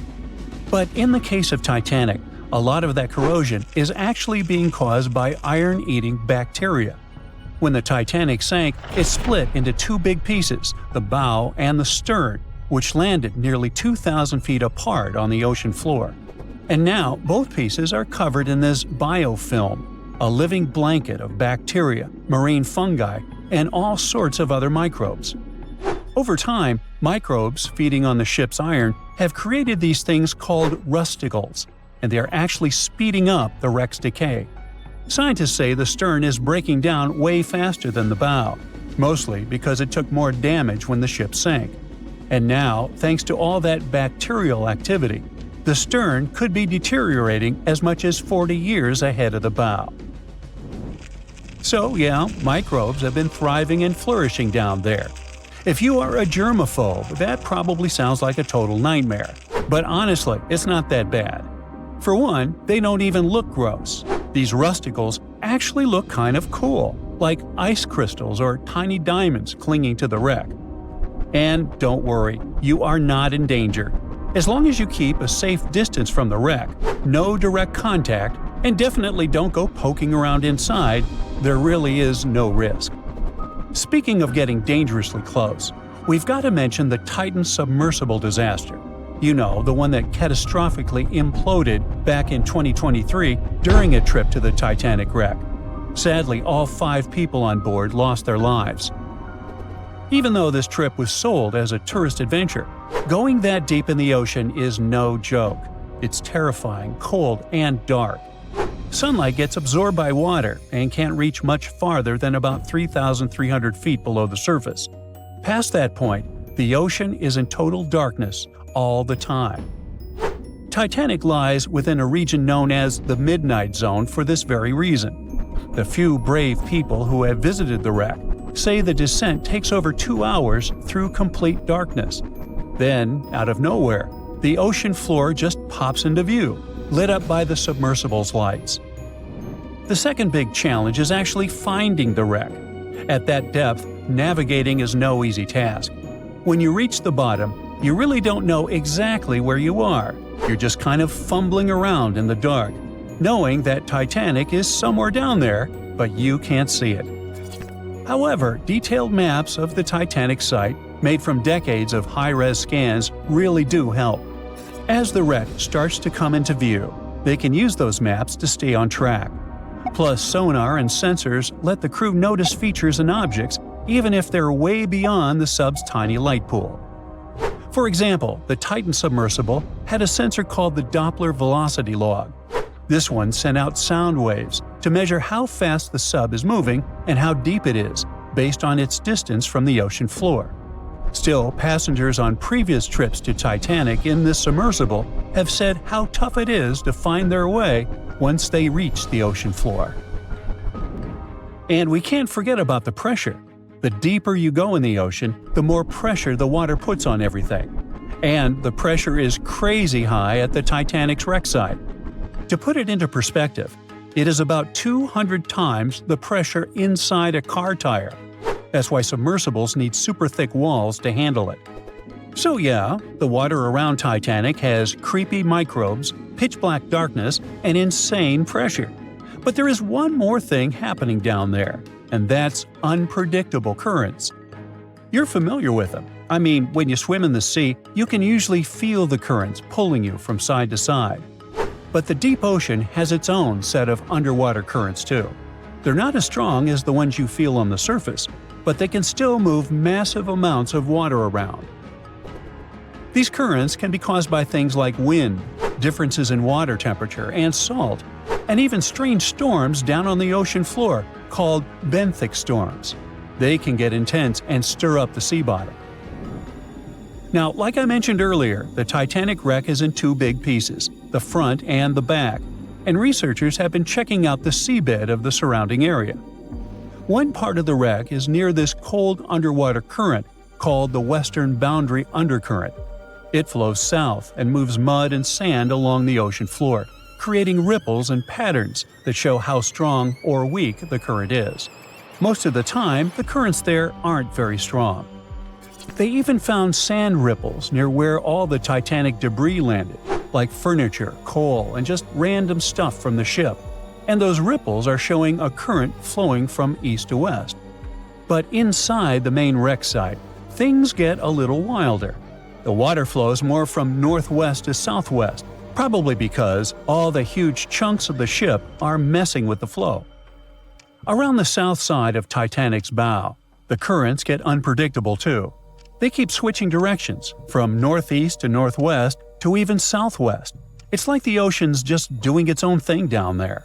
But in the case of Titanic, a lot of that corrosion is actually being caused by iron-eating bacteria. When the Titanic sank, it split into two big pieces, the bow and the stern, which landed nearly 2,000 feet apart on the ocean floor. And now both pieces are covered in this biofilm, a living blanket of bacteria, marine fungi, and all sorts of other microbes. Over time, microbes feeding on the ship's iron have created these things called rusticles, and they are actually speeding up the wreck's decay. Scientists say the stern is breaking down way faster than the bow, mostly because it took more damage when the ship sank. And now, thanks to all that bacterial activity, the stern could be deteriorating as much as 40 years ahead of the bow. So yeah, microbes have been thriving and flourishing down there. If you are a germaphobe, that probably sounds like a total nightmare. But honestly, it's not that bad. For one, they don't even look gross. These rusticles actually look kind of cool, like ice crystals or tiny diamonds clinging to the wreck. And don't worry, you are not in danger. As long as you keep a safe distance from the wreck, no direct contact, and definitely don't go poking around inside, there really is no risk. Speaking of getting dangerously close, we've got to mention the Titan submersible disaster. You know, the one that catastrophically imploded back in 2023 during a trip to the Titanic wreck. Sadly, all 5 people on board lost their lives. Even though this trip was sold as a tourist adventure, going that deep in the ocean is no joke. It's terrifying, cold, and dark. Sunlight gets absorbed by water and can't reach much farther than about 3,300 feet below the surface. Past that point, the ocean is in total darkness all the time. Titanic lies within a region known as the Midnight Zone for this very reason. The few brave people who have visited the wreck say the descent takes over 2 hours through complete darkness. Then, out of nowhere, the ocean floor just pops into view, lit up by the submersible's lights. The second big challenge is actually finding the wreck. At that depth, navigating is no easy task. When you reach the bottom, you really don't know exactly where you are. You're just kind of fumbling around in the dark, knowing that Titanic is somewhere down there, but you can't see it. However, detailed maps of the Titanic site, made from decades of high-res scans, really do help. As the wreck starts to come into view, they can use those maps to stay on track. Plus, sonar and sensors let the crew notice features and objects even if they're way beyond the sub's tiny light pool. For example, the Titan submersible had a sensor called the Doppler velocity log. This one sent out sound waves to measure how fast the sub is moving and how deep it is, based on its distance from the ocean floor. Still, passengers on previous trips to Titanic in this submersible have said how tough it is to find their way once they reach the ocean floor. And we can't forget about the pressure. The deeper you go in the ocean, the more pressure the water puts on everything. And the pressure is crazy high at the Titanic's wreck site. To put it into perspective, it is about 200 times the pressure inside a car tire. That's why submersibles need super thick walls to handle it. So yeah, the water around Titanic has creepy microbes, pitch-black darkness, and insane pressure. But there is one more thing happening down there, and that's unpredictable currents. You're familiar with them. I mean, when you swim in the sea, you can usually feel the currents pulling you from side to side. But the deep ocean has its own set of underwater currents too. They're not as strong as the ones you feel on the surface, but they can still move massive amounts of water around. These currents can be caused by things like wind, differences in water temperature and salt, and even strange storms down on the ocean floor called benthic storms. They can get intense and stir up the sea bottom. Now, like I mentioned earlier, the Titanic wreck is in 2 big pieces, the front and the back, and researchers have been checking out the seabed of the surrounding area. One part of the wreck is near this cold underwater current called the Western Boundary Undercurrent. It flows south and moves mud and sand along the ocean floor, creating ripples and patterns that show how strong or weak the current is. Most of the time, the currents there aren't very strong. They even found sand ripples near where all the Titanic debris landed, like furniture, coal, and just random stuff from the ship. And those ripples are showing a current flowing from east to west. But inside the main wreck site, things get a little wilder. The water flows more from northwest to southwest, probably because all the huge chunks of the ship are messing with the flow. Around the south side of Titanic's bow, the currents get unpredictable too. They keep switching directions, from northeast to northwest to even southwest. It's like the ocean's just doing its own thing down there.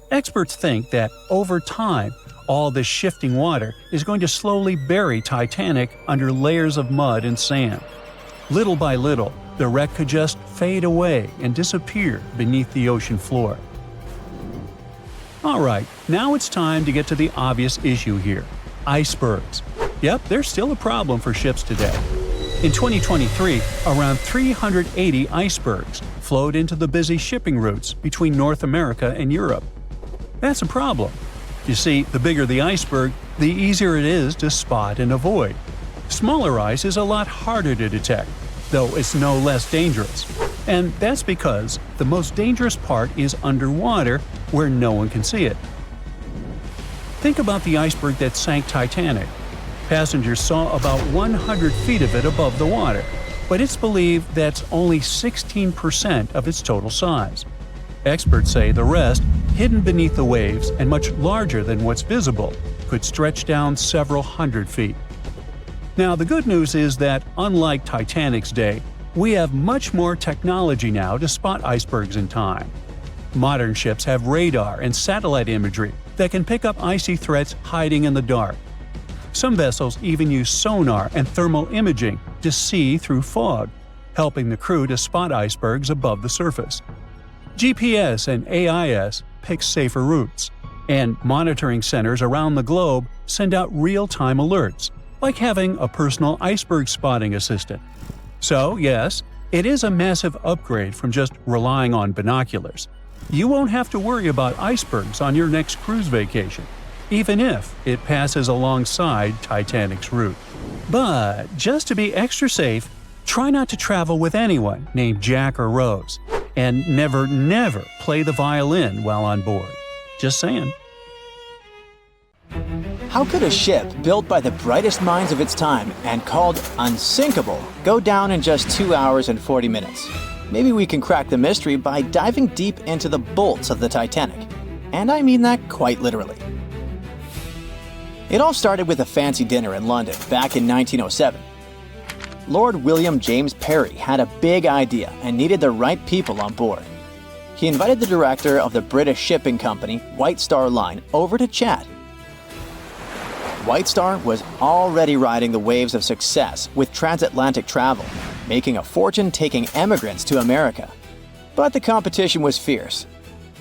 Experts think that over time, all this shifting water is going to slowly bury Titanic under layers of mud and sand. Little by little, the wreck could just fade away and disappear beneath the ocean floor. Alright, now it's time to get to the obvious issue here: icebergs. Yep, they're still a problem for ships today. In 2023, around 380 icebergs flowed into the busy shipping routes between North America and Europe. That's a problem. You see, the bigger the iceberg, the easier it is to spot and avoid. Smaller ice is a lot harder to detect, though it's no less dangerous. And that's because the most dangerous part is underwater, where no one can see it. Think about the iceberg that sank Titanic. Passengers saw about 100 feet of it above the water, but it's believed that's only 16% of its total size. Experts say the rest, hidden beneath the waves and much larger than what's visible, could stretch down several hundred feet. Now, the good news is that, unlike Titanic's day, we have much more technology now to spot icebergs in time. Modern ships have radar and satellite imagery that can pick up icy threats hiding in the dark. Some vessels even use sonar and thermal imaging to see through fog, helping the crew to spot icebergs above the surface. GPS and AIS pick safer routes, and monitoring centers around the globe send out real-time alerts, like having a personal iceberg spotting assistant. So, yes, it is a massive upgrade from just relying on binoculars. You won't have to worry about icebergs on your next cruise vacation, even if it passes alongside Titanic's route. But just to be extra safe, try not to travel with anyone named Jack or Rose, and never play the violin while on board. Just saying. How could a ship built by the brightest minds of its time and called unsinkable go down in just 2 hours and 40 minutes? Maybe we can crack the mystery by diving deep into the bolts of the Titanic. And I mean that quite literally. It all started with a fancy dinner in London back in 1907. Lord William James Parry had a big idea and needed the right people on board. He invited the director of the British shipping company, White Star Line, over to chat. White Star was already riding the waves of success with transatlantic travel, making a fortune taking emigrants to America. But the competition was fierce.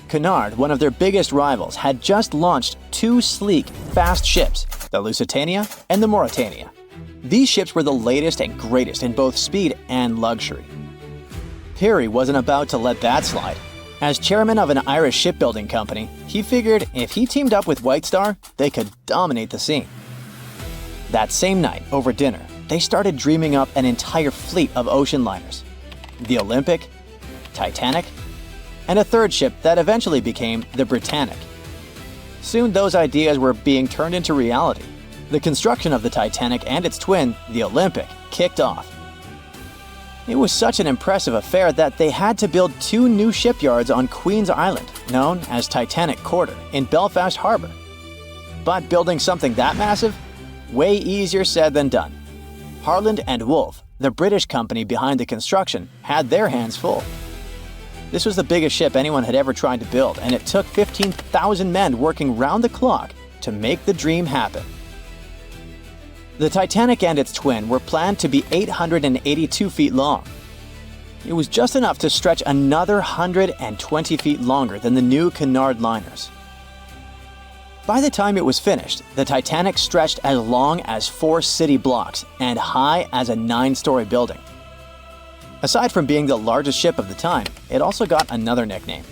Cunard, one of their biggest rivals, had just launched 2 sleek, fast ships, the Lusitania and the Mauretania. These ships were the latest and greatest in both speed and luxury. Parry wasn't about to let that slide. As chairman of an Irish shipbuilding company, he figured if he teamed up with White Star, they could dominate the scene. That same night, over dinner, they started dreaming up an entire fleet of ocean liners: the Olympic, Titanic, and a third ship that eventually became the Britannic. Soon those ideas were being turned into reality. The construction of the Titanic and its twin, the Olympic, kicked off. It was such an impressive affair that they had to build 2 new shipyards on Queen's Island, known as Titanic Quarter, in Belfast Harbour. But building something that massive? Way easier said than done. Harland and Wolff, the British company behind the construction, had their hands full. This was the biggest ship anyone had ever tried to build, and it took 15,000 men working round the clock to make the dream happen. The Titanic and its twin were planned to be 882 feet long. It was just enough to stretch another 120 feet longer than the new Cunard liners. By the time it was finished, the Titanic stretched as long as 4 city blocks and high as a 9-story building. Aside from being the largest ship of the time, it also got another nickname.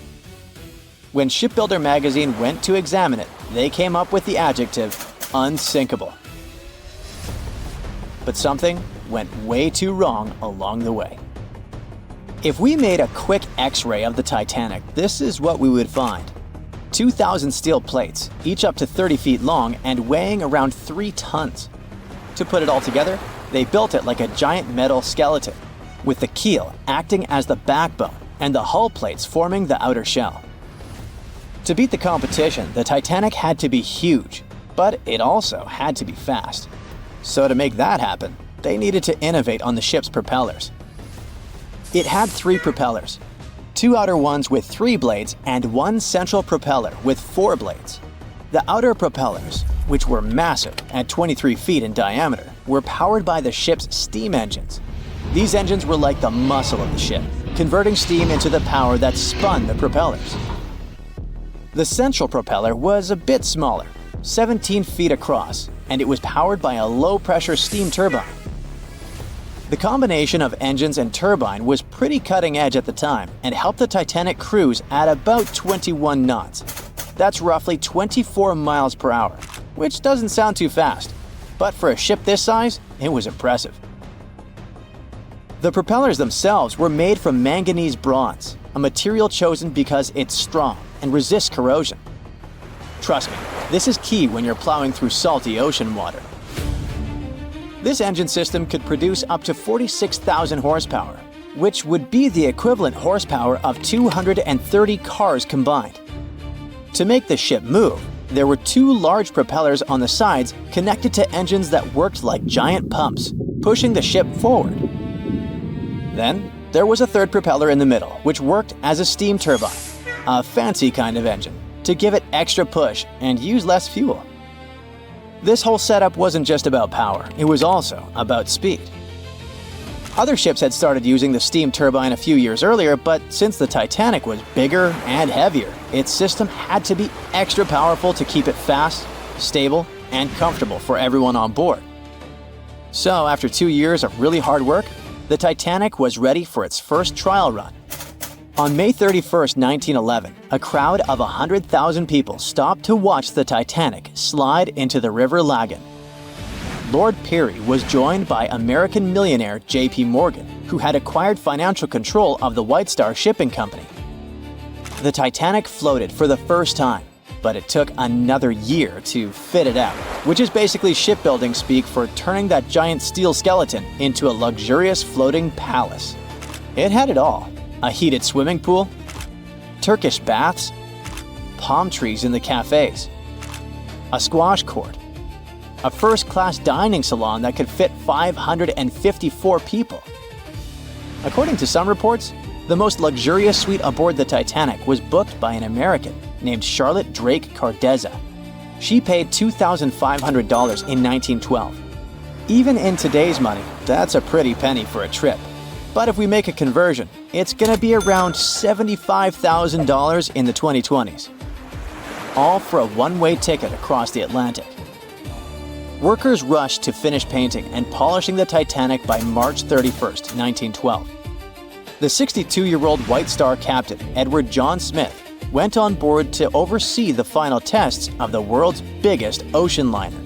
When Shipbuilder magazine went to examine it, they came up with the adjective unsinkable. But something went way too wrong along the way. If we made a quick X-ray of the Titanic, this is what we would find. 2,000 steel plates, each up to 30 feet long and weighing around 3 tons. To put it all together, they built it like a giant metal skeleton, with the keel acting as the backbone and the hull plates forming the outer shell. To beat the competition, the Titanic had to be huge, but it also had to be fast. So to make that happen, they needed to innovate on the ship's propellers. It had 3 propellers, 2 outer ones with 3 blades and 1 central propeller with 4 blades. The outer propellers, which were massive at 23 feet in diameter, were powered by the ship's steam engines. These engines were like the muscle of the ship, converting steam into the power that spun the propellers. The central propeller was a bit smaller, 17 feet across, and it was powered by a low-pressure steam turbine. The combination of engines and turbine was pretty cutting edge at the time and helped the Titanic cruise at about 21 knots. That's roughly 24 miles per hour, which doesn't sound too fast, but for a ship this size, it was impressive. The propellers themselves were made from manganese bronze, a material chosen because it's strong and resists corrosion. Trust me, this is key when you're plowing through salty ocean water. This engine system could produce up to 46,000 horsepower, which would be the equivalent horsepower of 230 cars combined. To make the ship move, there were 2 large propellers on the sides connected to engines that worked like giant pumps, pushing the ship forward. Then, there was a 3rd propeller in the middle, which worked as a steam turbine, a fancy kind of engine, to give it extra push and use less fuel. This whole setup wasn't just about power, it was also about speed. Other ships had started using the steam turbine a few years earlier, but since the Titanic was bigger and heavier, its system had to be extra powerful to keep it fast, stable, and comfortable for everyone on board. So after 2 years of really hard work, the Titanic was ready for its first trial run. On May 31st, 1911, a crowd of 100,000 people stopped to watch the Titanic slide into the River Lagan. Lord Peary was joined by American millionaire J.P. Morgan, who had acquired financial control of the White Star Shipping Company. The Titanic floated for the first time, but it took another year to fit it out, which is basically shipbuilding speak for turning that giant steel skeleton into a luxurious floating palace. It had it all: a heated swimming pool, Turkish baths, palm trees in the cafes, a squash court, a first-class dining salon that could fit 554 people. According to some reports, the most luxurious suite aboard the Titanic was booked by an American named Charlotte Drake Cardezza. She paid $2,500 in 1912. Even in today's money, that's a pretty penny for a trip. But if we make a conversion, it's gonna be around $75,000 in the 2020s. All for a one-way ticket across the Atlantic. Workers rushed to finish painting and polishing the Titanic by March 31st, 1912. The 62-year-old White Star captain, Edward John Smith, went on board to oversee the final tests of the world's biggest ocean liner.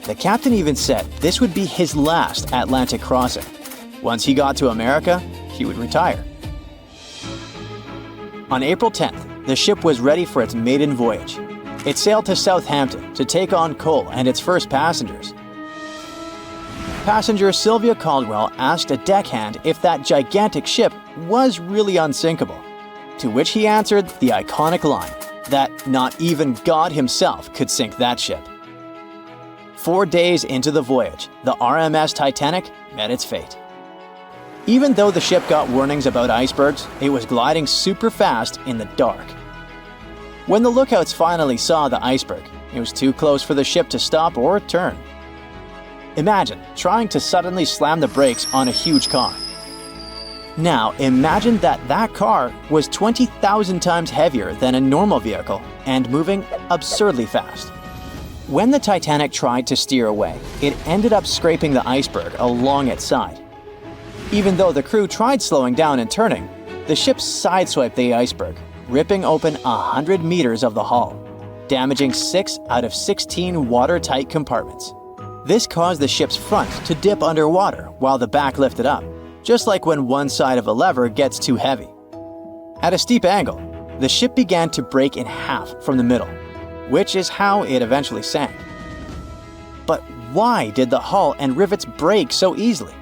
The captain even said this would be his last Atlantic crossing. Once he got to America, he would retire. On April 10th, the ship was ready for its maiden voyage. It sailed to Southampton to take on coal and its first passengers. Passenger Sylvia Caldwell asked a deckhand if that gigantic ship was really unsinkable, to which he answered the iconic line that not even God himself could sink that ship. 4 days into the voyage, the RMS Titanic met its fate. Even though the ship got warnings about icebergs, it was gliding super fast in the dark. When the lookouts finally saw the iceberg, it was too close for the ship to stop or turn. Imagine trying to suddenly slam the brakes on a huge car. Now imagine that car was 20,000 times heavier than a normal vehicle and moving absurdly fast. When the Titanic tried to steer away, it ended up scraping the iceberg along its side. Even though the crew tried slowing down and turning, the ship sideswiped the iceberg, ripping open 100 meters of the hull, damaging 6 out of 16 watertight compartments. This caused the ship's front to dip underwater while the back lifted up, just like when one side of a lever gets too heavy. At a steep angle, the ship began to break in half from the middle, which is how it eventually sank. But why did the hull and rivets break so easily?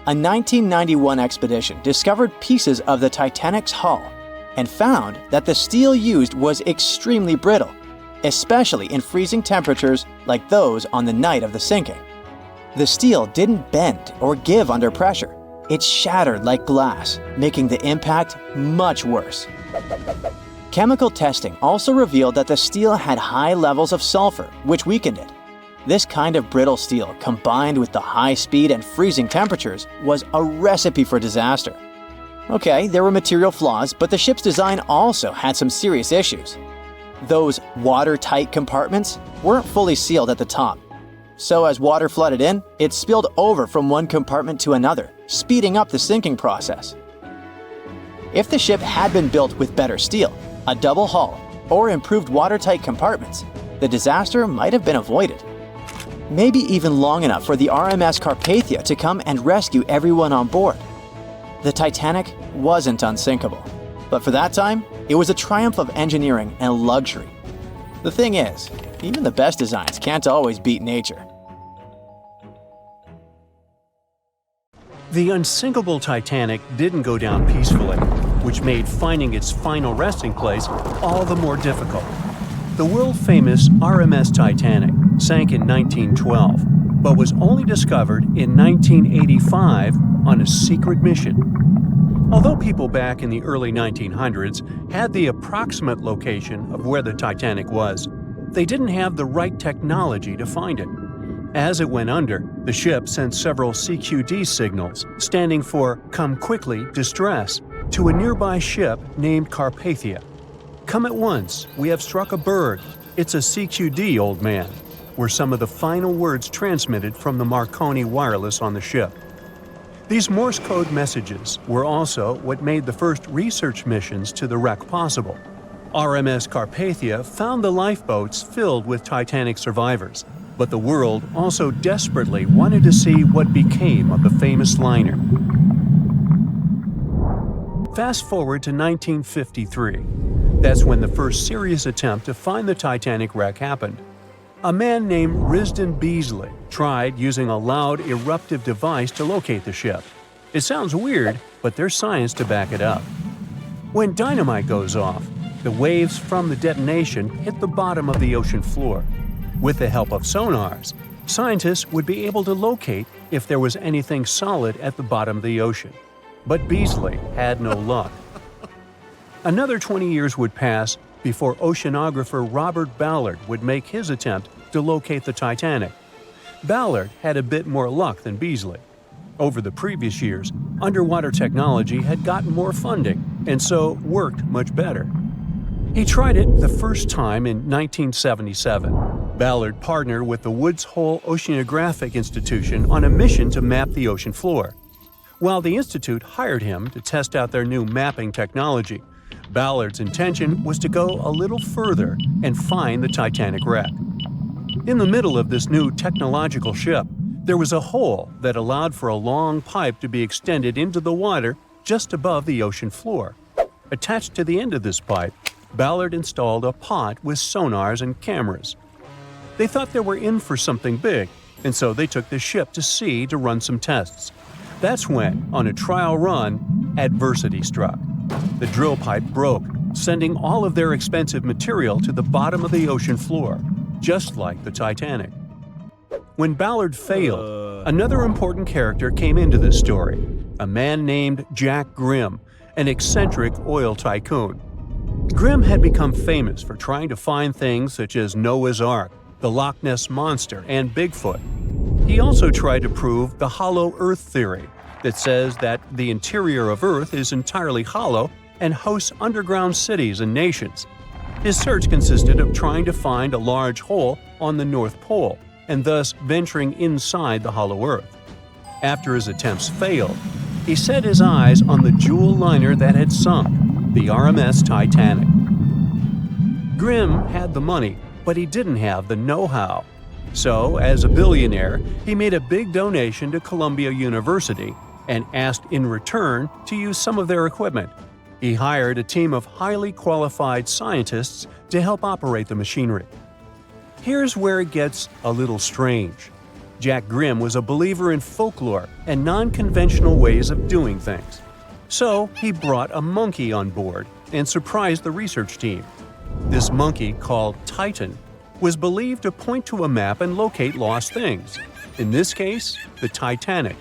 A 1991 expedition discovered pieces of the Titanic's hull and found that the steel used was extremely brittle, especially in freezing temperatures like those on the night of the sinking. The steel didn't bend or give under pressure. It shattered like glass, making the impact much worse. Chemical testing also revealed that the steel had high levels of sulfur, which weakened it. This kind of brittle steel, combined with the high speed and freezing temperatures, was a recipe for disaster. Okay, there were material flaws, but the ship's design also had some serious issues. Those watertight compartments weren't fully sealed at the top. So as water flooded in, it spilled over from one compartment to another, speeding up the sinking process. If the ship had been built with better steel, a double hull, or improved watertight compartments, the disaster might have been avoided. Maybe even long enough for the RMS Carpathia to come and rescue everyone on board. The Titanic wasn't unsinkable, but for that time, it was a triumph of engineering and luxury. The thing is, even the best designs can't always beat nature. The unsinkable Titanic didn't go down peacefully, which made finding its final resting place all the more difficult. The world-famous RMS Titanic sank in 1912, but was only discovered in 1985 on a secret mission. Although people back in the early 1900s had the approximate location of where the Titanic was, they didn't have the right technology to find it. As it went under, the ship sent several CQD signals, standing for Come Quickly, Distress, to a nearby ship named Carpathia. Come at once, we have struck a berg. It's a CQD, old man, were some of the final words transmitted from the Marconi wireless on the ship. These Morse code messages were also what made the first research missions to the wreck possible. RMS Carpathia found the lifeboats filled with Titanic survivors, but the world also desperately wanted to see what became of the famous liner. Fast forward to 1953. That's when the first serious attempt to find the Titanic wreck happened. A man named Risdon Beasley tried using a loud eruptive device to locate the ship. It sounds weird, but there's science to back it up. When dynamite goes off, the waves from the detonation hit the bottom of the ocean floor. With the help of sonars, scientists would be able to locate if there was anything solid at the bottom of the ocean. But Beasley had no luck. Another 20 years would pass before oceanographer Robert Ballard would make his attempt to locate the Titanic. Ballard had a bit more luck than Beasley. Over the previous years, underwater technology had gotten more funding and so worked much better. He tried it the first time in 1977. Ballard partnered with the Woods Hole Oceanographic Institution on a mission to map the ocean floor. While the institute hired him to test out their new mapping technology, Ballard's intention was to go a little further and find the Titanic wreck. In the middle of this new technological ship, there was a hole that allowed for a long pipe to be extended into the water just above the ocean floor. Attached to the end of this pipe, Ballard installed a pod with sonars and cameras. They thought they were in for something big, and so they took the ship to sea to run some tests. That's when, on a trial run, adversity struck. The drill pipe broke, sending all of their expensive material to the bottom of the ocean floor, just like the Titanic. When Ballard failed, another important character came into this story, a man named Jack Grimm, an eccentric oil tycoon. Grimm had become famous for trying to find things such as Noah's Ark, the Loch Ness Monster, and Bigfoot. He also tried to prove the hollow Earth theory, that says that the interior of Earth is entirely hollow and hosts underground cities and nations. His search consisted of trying to find a large hole on the North Pole, and thus venturing inside the hollow Earth. After his attempts failed, he set his eyes on the jewel liner that had sunk, the RMS Titanic. Grimm had the money, but he didn't have the know-how. So, as a billionaire, he made a big donation to Columbia University and asked in return to use some of their equipment. He hired a team of highly qualified scientists to help operate the machinery. Here's where it gets a little strange. Jack Grimm was a believer in folklore and non-conventional ways of doing things. So he brought a monkey on board and surprised the research team. This monkey, called Titan, was believed to point to a map and locate lost things. In this case, the Titanic.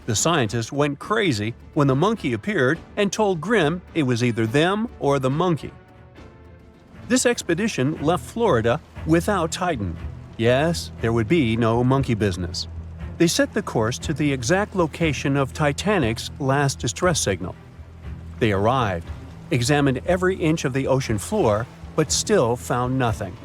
The scientists went crazy when the monkey appeared and told Grimm it was either them or the monkey. This expedition left Florida without Titan. Yes, there would be no monkey business. They set the course to the exact location of Titanic's last distress signal. They arrived, examined every inch of the ocean floor, but still found nothing.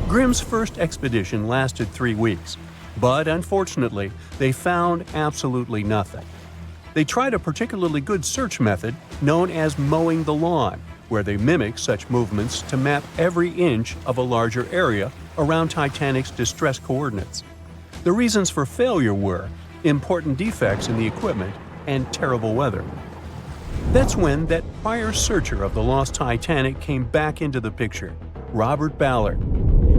Grimm's first expedition lasted 3 weeks, but unfortunately, they found absolutely nothing. They tried a particularly good search method known as mowing the lawn, where they mimic such movements to map every inch of a larger area around Titanic's distress coordinates. The reasons for failure were important defects in the equipment and terrible weather. That's when that prior searcher of the lost Titanic came back into the picture, Robert Ballard.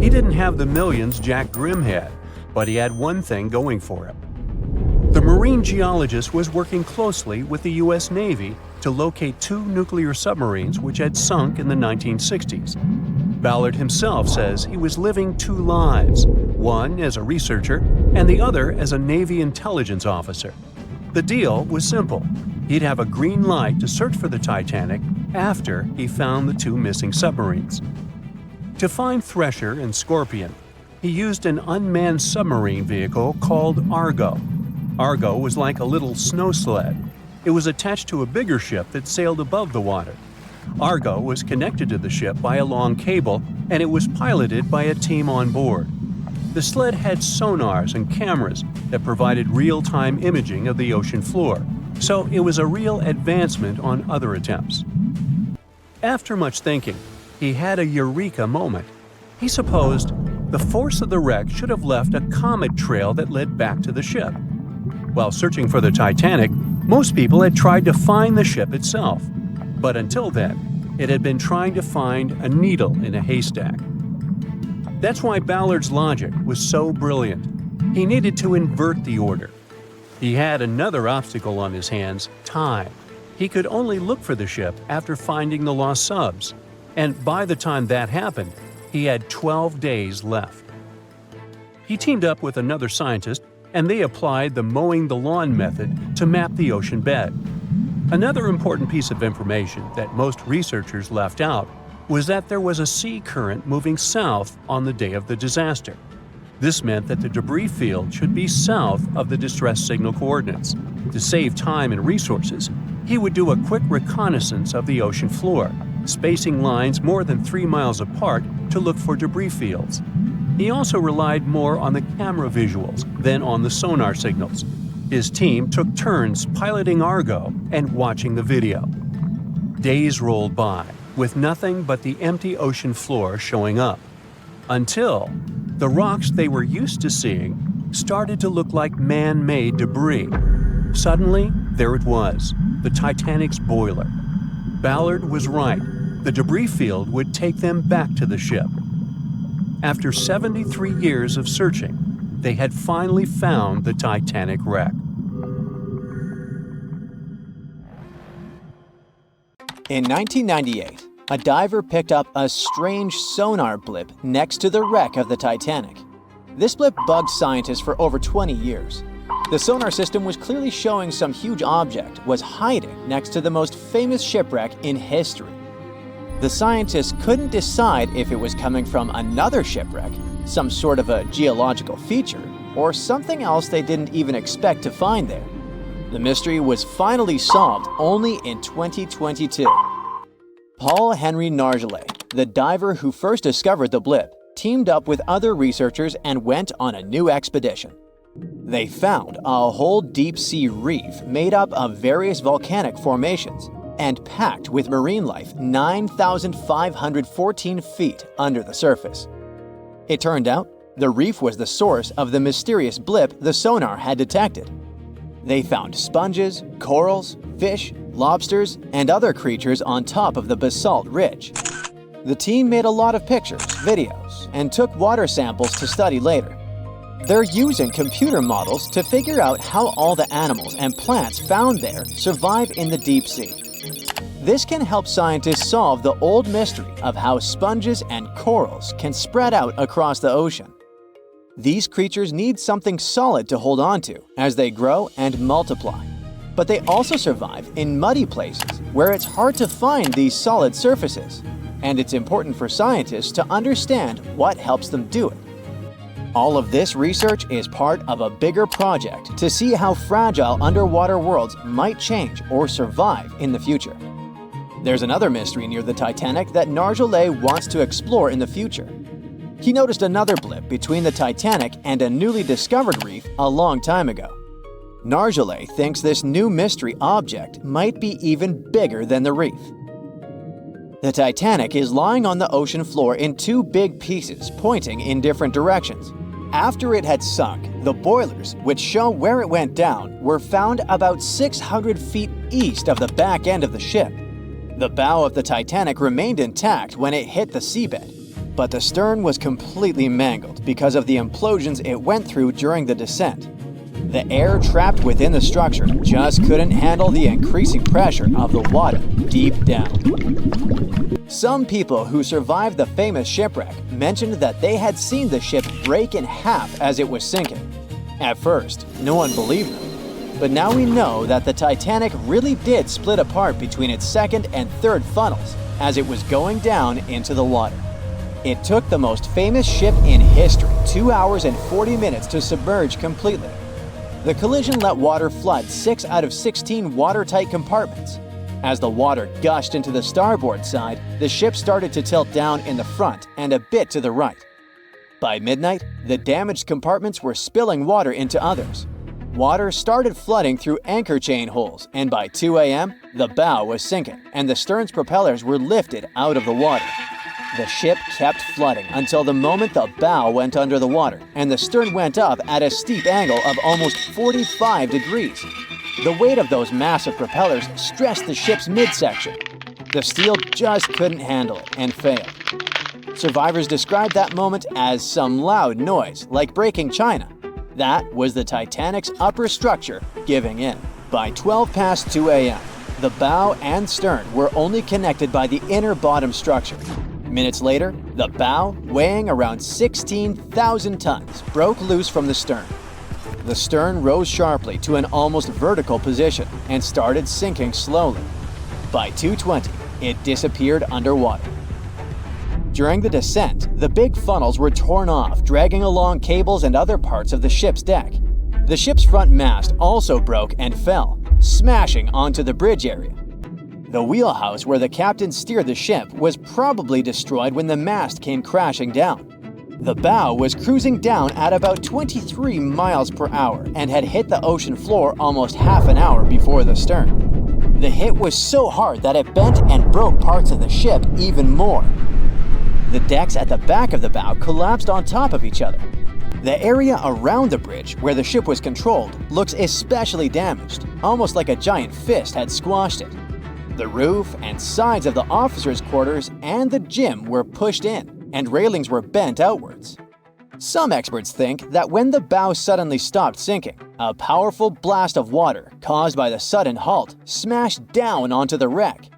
He didn't have the millions Jack Grimm had, but he had one thing going for him. The marine geologist was working closely with the U.S. Navy to locate 2 nuclear submarines which had sunk in the 1960s. Ballard himself says he was living 2 lives, one as a researcher and the other as a Navy intelligence officer. The deal was simple. He'd have a green light to search for the Titanic after he found the 2 missing submarines. To find Thresher and Scorpion, he used an unmanned submarine vehicle called Argo. Argo was like a little snow sled. It was attached to a bigger ship that sailed above the water. Argo was connected to the ship by a long cable, and it was piloted by a team on board. The sled had sonars and cameras that provided real-time imaging of the ocean floor, so it was a real advancement on other attempts. After much thinking, he had a eureka moment. He supposed the force of the wreck should have left a comet trail that led back to the ship. While searching for the Titanic, most people had tried to find the ship itself. But until then, it had been trying to find a needle in a haystack. That's why Ballard's logic was so brilliant. He needed to invert the order. He had another obstacle on his hands: time. He could only look for the ship after finding the lost subs. And by the time that happened, he had 12 days left. He teamed up with another scientist, and they applied the mowing the lawn method to map the ocean bed. Another important piece of information that most researchers left out was that there was a sea current moving south on the day of the disaster. This meant that the debris field should be south of the distress signal coordinates. To save time and resources, he would do a quick reconnaissance of the ocean floor, spacing lines more than 3 miles apart to look for debris fields. He also relied more on the camera visuals than on the sonar signals. His team took turns piloting Argo and watching the video. Days rolled by, with nothing but the empty ocean floor showing up, until the rocks they were used to seeing started to look like man-made debris. Suddenly, there it was, the Titanic's boiler. Ballard was right. The debris field would take them back to the ship. After 73 years of searching, they had finally found the Titanic wreck. In 1998, a diver picked up a strange sonar blip next to the wreck of the Titanic. This blip bugged scientists for over 20 years. The sonar system was clearly showing some huge object was hiding next to the most famous shipwreck in history. The scientists couldn't decide if it was coming from another shipwreck, some sort of a geological feature, or something else they didn't even expect to find there. The mystery was finally solved only in 2022. Paul Henry Nargeolet, the diver who first discovered the blip, teamed up with other researchers and went on a new expedition. They found a whole deep-sea reef made up of various volcanic formations and packed with marine life 9,514 feet under the surface. It turned out The reef was the source of the mysterious blip the sonar had detected. They found sponges, corals, fish, lobsters, and other creatures on top of the basalt ridge. The team made a lot of pictures, videos, and took water samples to study later. They're using computer models to figure out how all the animals and plants found there survive in the deep sea. This can help scientists solve the old mystery of how sponges and corals can spread out across the ocean. These creatures need something solid to hold on to as they grow and multiply. But they also survive in muddy places where it's hard to find these solid surfaces, and it's important for scientists to understand what helps them do it. All of this research is part of a bigger project to see how fragile underwater worlds might change or survive in the future. There's another mystery near the Titanic that Nargeolet wants to explore in the future. He noticed another blip between the Titanic and a newly discovered reef a long time ago. Nargeolet thinks this new mystery object might be even bigger than the reef. The Titanic is lying on the ocean floor in two big pieces pointing in different directions. After it had sunk, the boilers, which show where it went down, were found about 600 feet east of the back end of the ship. The bow of the Titanic remained intact when it hit the seabed, but the stern was completely mangled because of the implosions it went through during the descent. The air trapped within the structure just couldn't handle the increasing pressure of the water deep down. Some people who survived the famous shipwreck mentioned that they had seen the ship break in half as it was sinking. At first, no one believed them, but now we know that the Titanic really did split apart between its second and third funnels as it was going down into the water. It took the most famous ship in history 2 hours and 40 minutes to submerge completely. The collision let water flood 6 out of 16 watertight compartments. As the water gushed into the starboard side, the ship started to tilt down in the front and a bit to the right. By midnight, the damaged compartments were spilling water into others. Water started flooding through anchor chain holes, and by 2 a.m., the bow was sinking and the stern's propellers were lifted out of the water. The ship kept flooding until the moment the bow went under the water and the stern went up at a steep angle of almost 45 degrees. The weight of those massive propellers stressed the ship's midsection. The steel just couldn't handle it and failed. Survivors described that moment as some loud noise, like breaking china. That was the Titanic's upper structure giving in. By 12 past 2 a.m., the bow and stern were only connected by the inner bottom structure. Minutes later, the bow, weighing around 16,000 tons, broke loose from the stern. The stern rose sharply to an almost vertical position and started sinking slowly. By 2:20, it disappeared underwater. During the descent, the big funnels were torn off, dragging along cables and other parts of the ship's deck. The ship's front mast also broke and fell, smashing onto the bridge area. The wheelhouse where the captain steered the ship was probably destroyed when the mast came crashing down. The bow was cruising down at about 23 miles per hour and had hit the ocean floor almost half an hour before the stern. The hit was so hard that it bent and broke parts of the ship even more. The decks at the back of the bow collapsed on top of each other. The area around the bridge where the ship was controlled looks especially damaged, almost like a giant fist had squashed it. The roof and sides of the officers' quarters and the gym were pushed in, and railings were bent outwards. Some experts think that when the bow suddenly stopped sinking, a powerful blast of water caused by the sudden halt smashed down onto the wreck.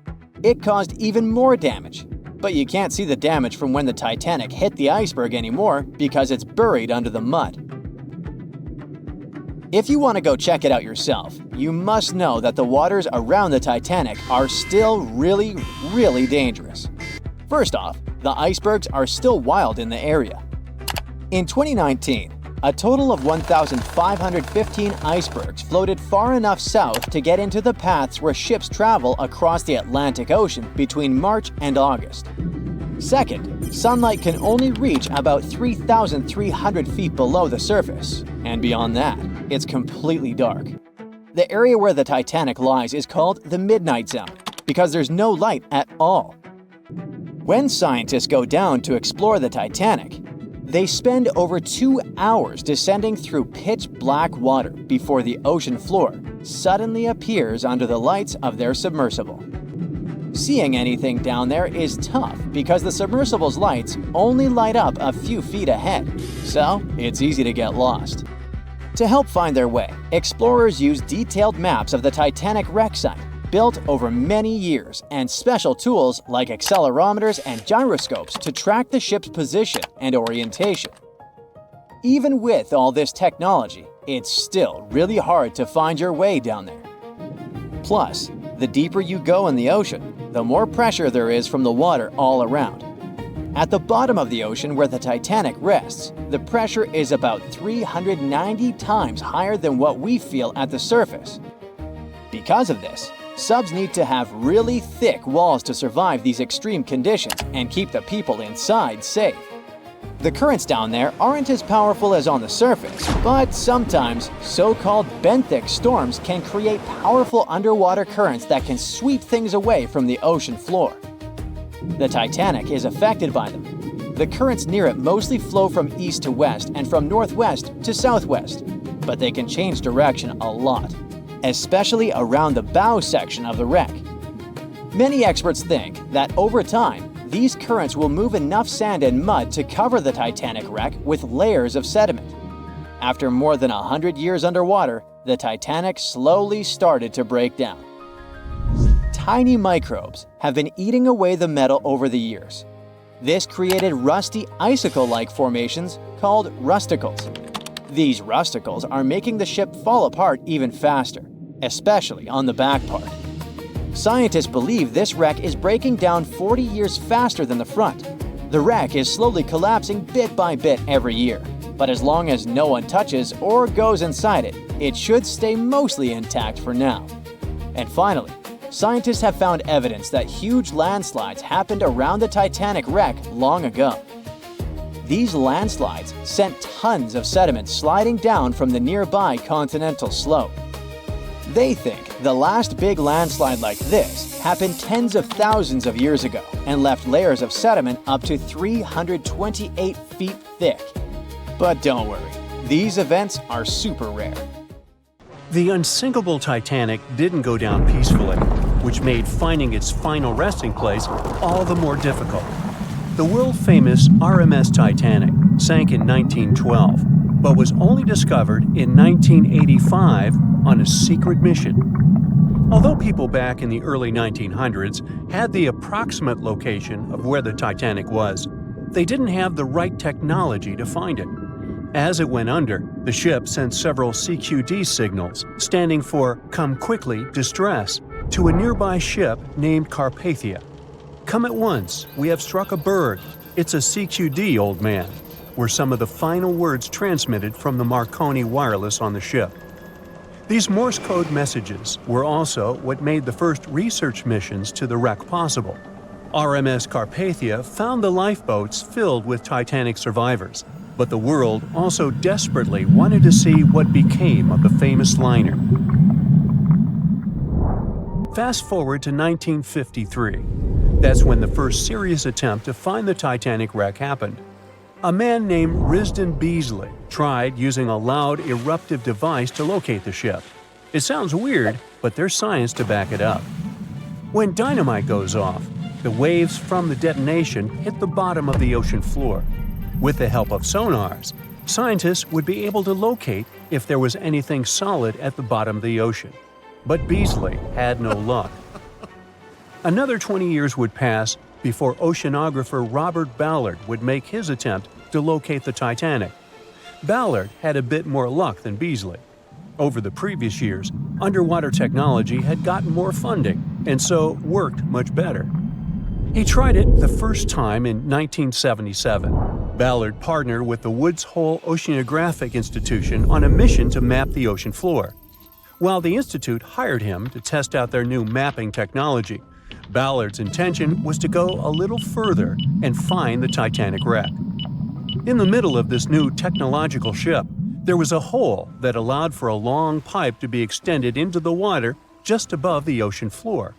It caused even more damage, but you can't see the damage from when the Titanic hit the iceberg anymore because it's buried under the mud. If you want to go check it out yourself, you must know that the waters around the Titanic are still really, really dangerous. First off, the icebergs are still wild in the area. In 2019, a total of 1,515 icebergs floated far enough south to get into the paths where ships travel across the Atlantic Ocean between March and August. Second, sunlight can only reach about 3,300 feet below the surface, and beyond that, it's completely dark. The area where the Titanic lies is called the Midnight Zone because there's no light at all. When scientists go down to explore the Titanic, They spend over 2 hours descending through pitch-black water before the ocean floor suddenly appears under the lights of their submersible. Seeing anything down there is tough because the submersible's lights only light up a few feet ahead, so it's easy to get lost. To help find their way, explorers use detailed maps of the Titanic wreck site, built over many years, and special tools like accelerometers and gyroscopes to track the ship's position and orientation. Even with all this technology, it's still really hard to find your way down there. Plus, the deeper you go in the ocean, the more pressure there is from the water all around. At the bottom of the ocean where the Titanic rests, the pressure is about 390 times higher than what we feel at the surface. Because of this, subs need to have really thick walls to survive these extreme conditions and keep the people inside safe. The currents down there aren't as powerful as on the surface, but sometimes so-called benthic storms can create powerful underwater currents that can sweep things away from the ocean floor. The Titanic is affected by them. The currents near it mostly flow from east to west and from northwest to southwest, but they can change direction a lot, especially around the bow section of the wreck. Many experts think that over time, these currents will move enough sand and mud to cover the Titanic wreck with layers of sediment. After more than 100 years underwater, the Titanic slowly started to break down. Tiny microbes have been eating away the metal over the years. This created rusty icicle-like formations called rusticles. These rusticles are making the ship fall apart even faster, especially on the back part. Scientists believe this wreck is breaking down 40 years faster than the front. The wreck is slowly collapsing bit by bit every year, but as long as no one touches or goes inside it, it should stay mostly intact for now. And finally, scientists have found evidence that huge landslides happened around the Titanic wreck long ago. These landslides sent tons of sediment sliding down from the nearby continental slope. They think the last big landslide like this happened tens of thousands of years ago and left layers of sediment up to 328 feet thick. But don't worry, these events are super rare. The unsinkable Titanic didn't go down peacefully, which made finding its final resting place all the more difficult. The world-famous RMS Titanic sank in 1912, but was only discovered in 1985 on a secret mission. Although people back in the early 1900s had the approximate location of where the Titanic was, they didn't have the right technology to find it. As it went under, the ship sent several CQD signals, standing for Come Quickly, Distress, to a nearby ship named Carpathia. Come at once, we have struck a berg. It's a CQD, old man, were some of the final words transmitted from the Marconi wireless on the ship. These Morse code messages were also what made the first research missions to the wreck possible. RMS Carpathia found the lifeboats filled with Titanic survivors, but the world also desperately wanted to see what became of the famous liner. Fast forward to 1953. That's when the first serious attempt to find the Titanic wreck happened. A man named Risdon Beasley tried using a loud eruptive device to locate the ship. It sounds weird, but there's science to back it up. When dynamite goes off, the waves from the detonation hit the bottom of the ocean floor. With the help of sonars, scientists would be able to locate if there was anything solid at the bottom of the ocean. But Beasley had no luck. Another 20 years would pass before oceanographer Robert Ballard would make his attempt to locate the Titanic. Ballard had a bit more luck than Beasley. Over the previous years, underwater technology had gotten more funding and so worked much better. He tried it the first time in 1977. Ballard partnered with the Woods Hole Oceanographic Institution on a mission to map the ocean floor. While the institute hired him to test out their new mapping technology, Ballard's intention was to go a little further and find the Titanic wreck. In the middle of this new technological ship, there was a hole that allowed for a long pipe to be extended into the water just above the ocean floor.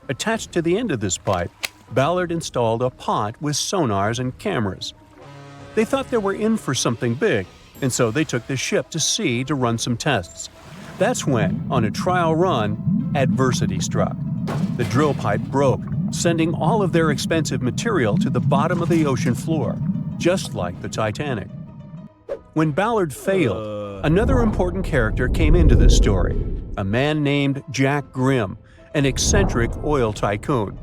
Attached to the end of this pipe, Ballard installed a pod with sonars and cameras. They thought they were in for something big, and so they took the ship to sea to run some tests. That's when, on a trial run, adversity struck. The drill pipe broke, sending all of their expensive material to the bottom of the ocean floor, just like the Titanic. When Ballard failed, another important character came into this story, a man named Jack Grimm, an eccentric oil tycoon.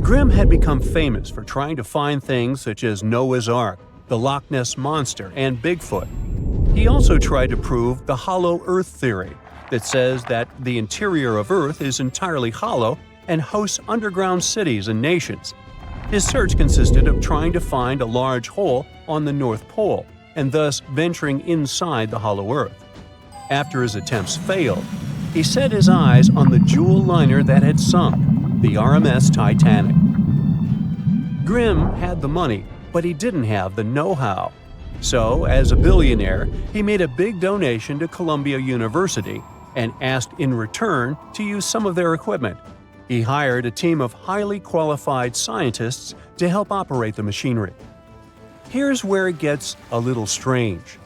Grimm had become famous for trying to find things such as Noah's Ark, the Loch Ness Monster, and Bigfoot. He also tried to prove the hollow Earth theory, that says that the interior of Earth is entirely hollow and hosts underground cities and nations. His search consisted of trying to find a large hole on the North Pole, and thus venturing inside the hollow Earth. After his attempts failed, he set his eyes on the jewel liner that had sunk, the RMS Titanic. Grimm had the money, but he didn't have the know-how. So, as a billionaire, he made a big donation to Columbia University and asked in return to use some of their equipment. He hired a team of highly qualified scientists to help operate the machinery. Here's where it gets a little strange.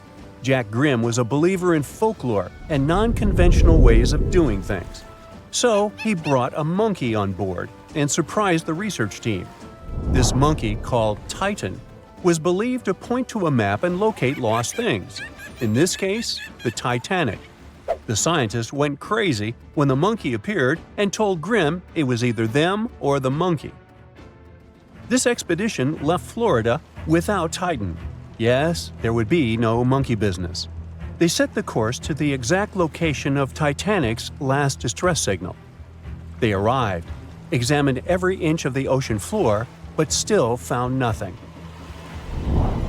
Jack Grimm was a believer in folklore and non-conventional ways of doing things. So he brought a monkey on board and surprised the research team. This monkey, called Titan, was believed to point to a map and locate lost things. In this case, the Titanic. The scientists went crazy when the monkey appeared and told Grimm it was either them or the monkey. This expedition left Florida without Titan. Yes, there would be no monkey business. They set the course to the exact location of Titanic's last distress signal. They arrived, examined every inch of the ocean floor, but still found nothing.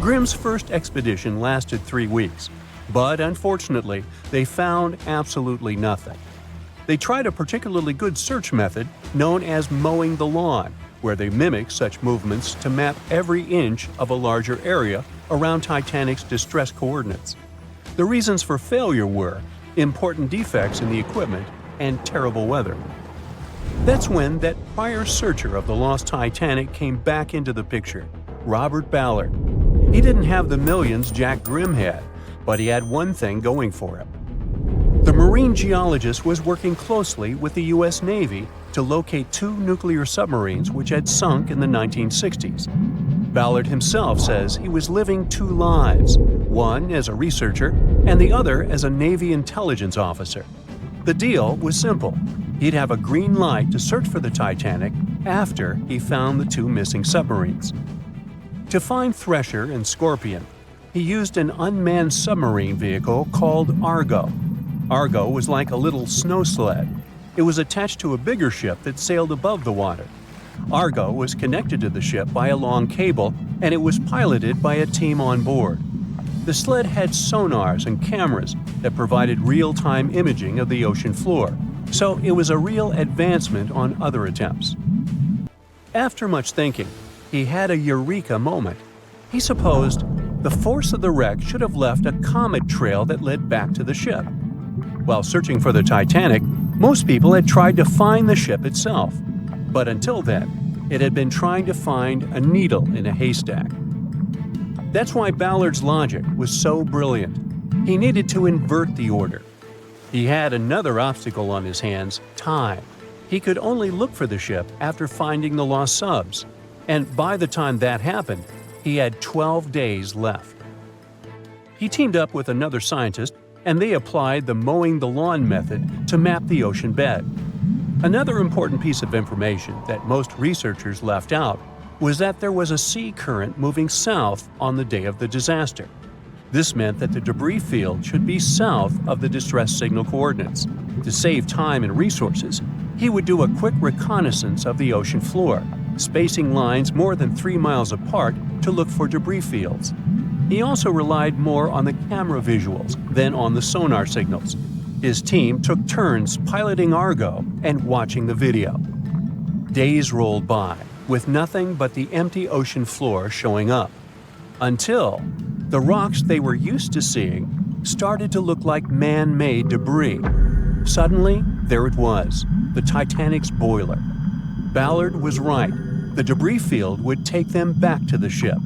Grimm's first expedition lasted 3 weeks, but unfortunately, they found absolutely nothing. They tried a particularly good search method known as mowing the lawn, where they mimic such movements to map every inch of a larger area around Titanic's distress coordinates. The reasons for failure were important defects in the equipment and terrible weather. That's when that prior searcher of the lost Titanic came back into the picture, Robert Ballard. He didn't have the millions Jack Grimm had, but he had one thing going for him. The marine geologist was working closely with the U.S. Navy to locate 2 nuclear submarines which had sunk in the 1960s. Ballard himself says he was living 2 lives, one as a researcher and the other as a Navy intelligence officer. The deal was simple. He'd have a green light to search for the Titanic after he found the 2 missing submarines. To find Thresher and Scorpion, he used an unmanned submarine vehicle called Argo. Argo was like a little snow sled. It was attached to a bigger ship that sailed above the water. Argo was connected to the ship by a long cable, and it was piloted by a team on board. The sled had sonars and cameras that provided real-time imaging of the ocean floor, so it was a real advancement on other attempts. After much thinking, he had a eureka moment. He supposed the force of the wreck should have left a comet trail that led back to the ship. While searching for the Titanic, most people had tried to find the ship itself. But until then, it had been trying to find a needle in a haystack. That's why Ballard's logic was so brilliant. He needed to invert the order. He had another obstacle on his hands: time. He could only look for the ship after finding the lost subs. And by the time that happened, he had 12 days left. He teamed up with another scientist, and they applied the mowing the lawn method to map the ocean bed. Another important piece of information that most researchers left out was that there was a sea current moving south on the day of the disaster. This meant that the debris field should be south of the distress signal coordinates. To save time and resources, he would do a quick reconnaissance of the ocean floor, spacing lines more than 3 miles apart to look for debris fields. He also relied more on the camera visuals than on the sonar signals. His team took turns piloting Argo and watching the video. Days rolled by, with nothing but the empty ocean floor showing up. Until the rocks they were used to seeing started to look like man-made debris. Suddenly, there it was, the Titanic's boiler. Ballard was right. The debris field would take them back to the ship.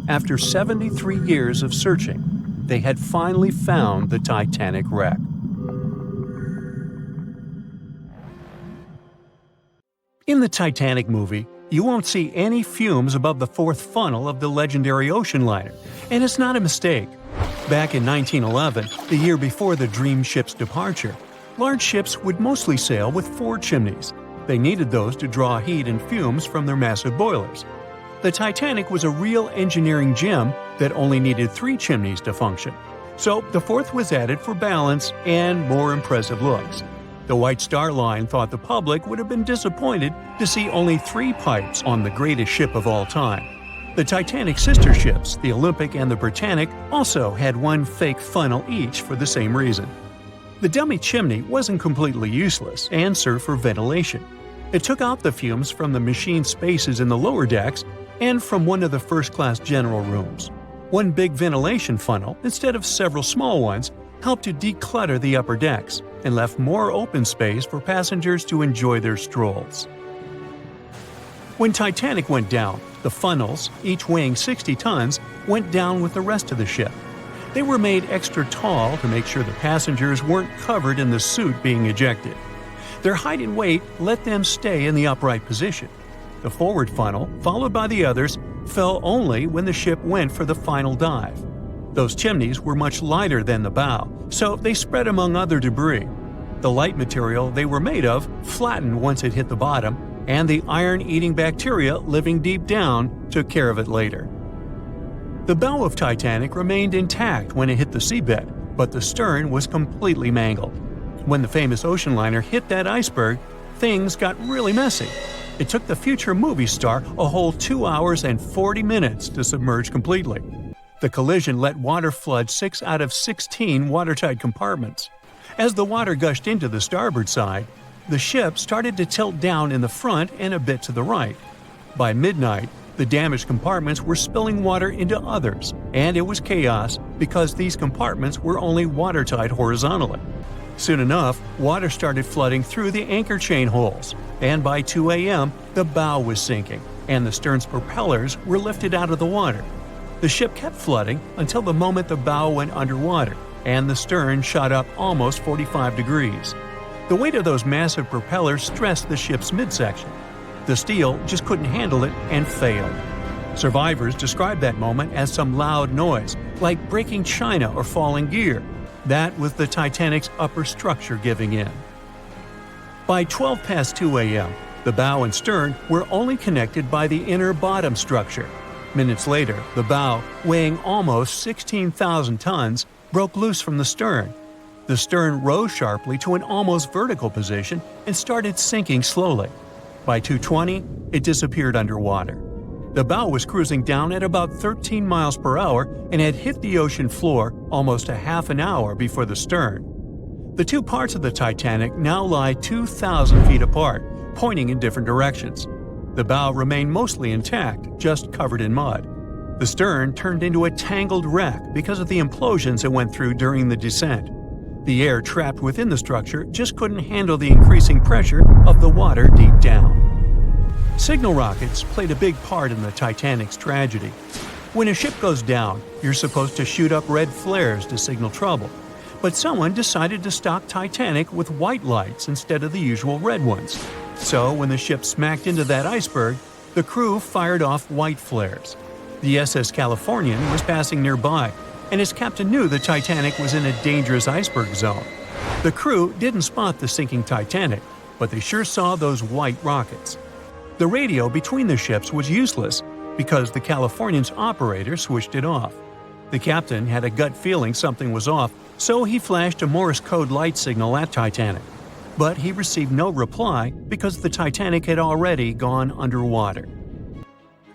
After 73 years of searching, they had finally found the Titanic wreck. In the Titanic movie, you won't see any fumes above the fourth funnel of the legendary ocean liner, and it's not a mistake. Back in 1911, the year before the Dream ship's departure, large ships would mostly sail with 4 chimneys. They needed those to draw heat and fumes from their massive boilers. The Titanic was a real engineering gem that only needed 3 chimneys to function. So the fourth was added for balance and more impressive looks. The White Star Line thought the public would have been disappointed to see only 3 pipes on the greatest ship of all time. The Titanic's sister ships, the Olympic and the Britannic, also had 1 fake funnel each for the same reason. The dummy chimney wasn't completely useless and served for ventilation. It took out the fumes from the machine spaces in the lower decks and from one of the first-class general rooms. 1 big ventilation funnel, instead of several small ones, helped to declutter the upper decks and left more open space for passengers to enjoy their strolls. When Titanic went down, the funnels, each weighing 60 tons, went down with the rest of the ship. They were made extra tall to make sure the passengers weren't covered in the soot being ejected. Their height and weight let them stay in the upright position. The forward funnel, followed by the others, fell only when the ship went for the final dive. Those chimneys were much lighter than the bow, so they spread among other debris. The light material they were made of flattened once it hit the bottom, and the iron-eating bacteria living deep down took care of it later. The bow of Titanic remained intact when it hit the seabed, but the stern was completely mangled. When the famous ocean liner hit that iceberg, things got really messy. It took the future movie star a whole 2 hours and 40 minutes to submerge completely. The collision let water flood 6 out of 16 watertight compartments. As the water gushed into the starboard side, the ship started to tilt down in the front and a bit to the right. By midnight, the damaged compartments were spilling water into others, and it was chaos because these compartments were only watertight horizontally. Soon enough, water started flooding through the anchor chain holes, and by 2 a.m., the bow was sinking, and the stern's propellers were lifted out of the water. The ship kept flooding until the moment the bow went underwater, and the stern shot up almost 45 degrees. The weight of those massive propellers stressed the ship's midsection. The steel just couldn't handle it and failed. Survivors described that moment as some loud noise, like breaking china or falling gear. That was the Titanic's upper structure giving in. By 12 past 2 a.m., the bow and stern were only connected by the inner bottom structure. Minutes later, the bow, weighing almost 16,000 tons, broke loose from the stern. The stern rose sharply to an almost vertical position and started sinking slowly. By 2:20, it disappeared underwater. The bow was cruising down at about 13 miles per hour and had hit the ocean floor almost a half an hour before the stern. The 2 parts of the Titanic now lie 2,000 feet apart, pointing in different directions. The bow remained mostly intact, just covered in mud. The stern turned into a tangled wreck because of the implosions it went through during the descent. The air trapped within the structure just couldn't handle the increasing pressure of the water deep down. Signal rockets played a big part in the Titanic's tragedy. When a ship goes down, you're supposed to shoot up red flares to signal trouble. But someone decided to stock Titanic with white lights instead of the usual red ones. So when the ship smacked into that iceberg, the crew fired off white flares. The SS Californian was passing nearby, and his captain knew the Titanic was in a dangerous iceberg zone. The crew didn't spot the sinking Titanic, but they sure saw those white rockets. The radio between the ships was useless because the Californian's operator switched it off. The captain had a gut feeling something was off, so he flashed a Morse code light signal at Titanic. But he received no reply because the Titanic had already gone underwater.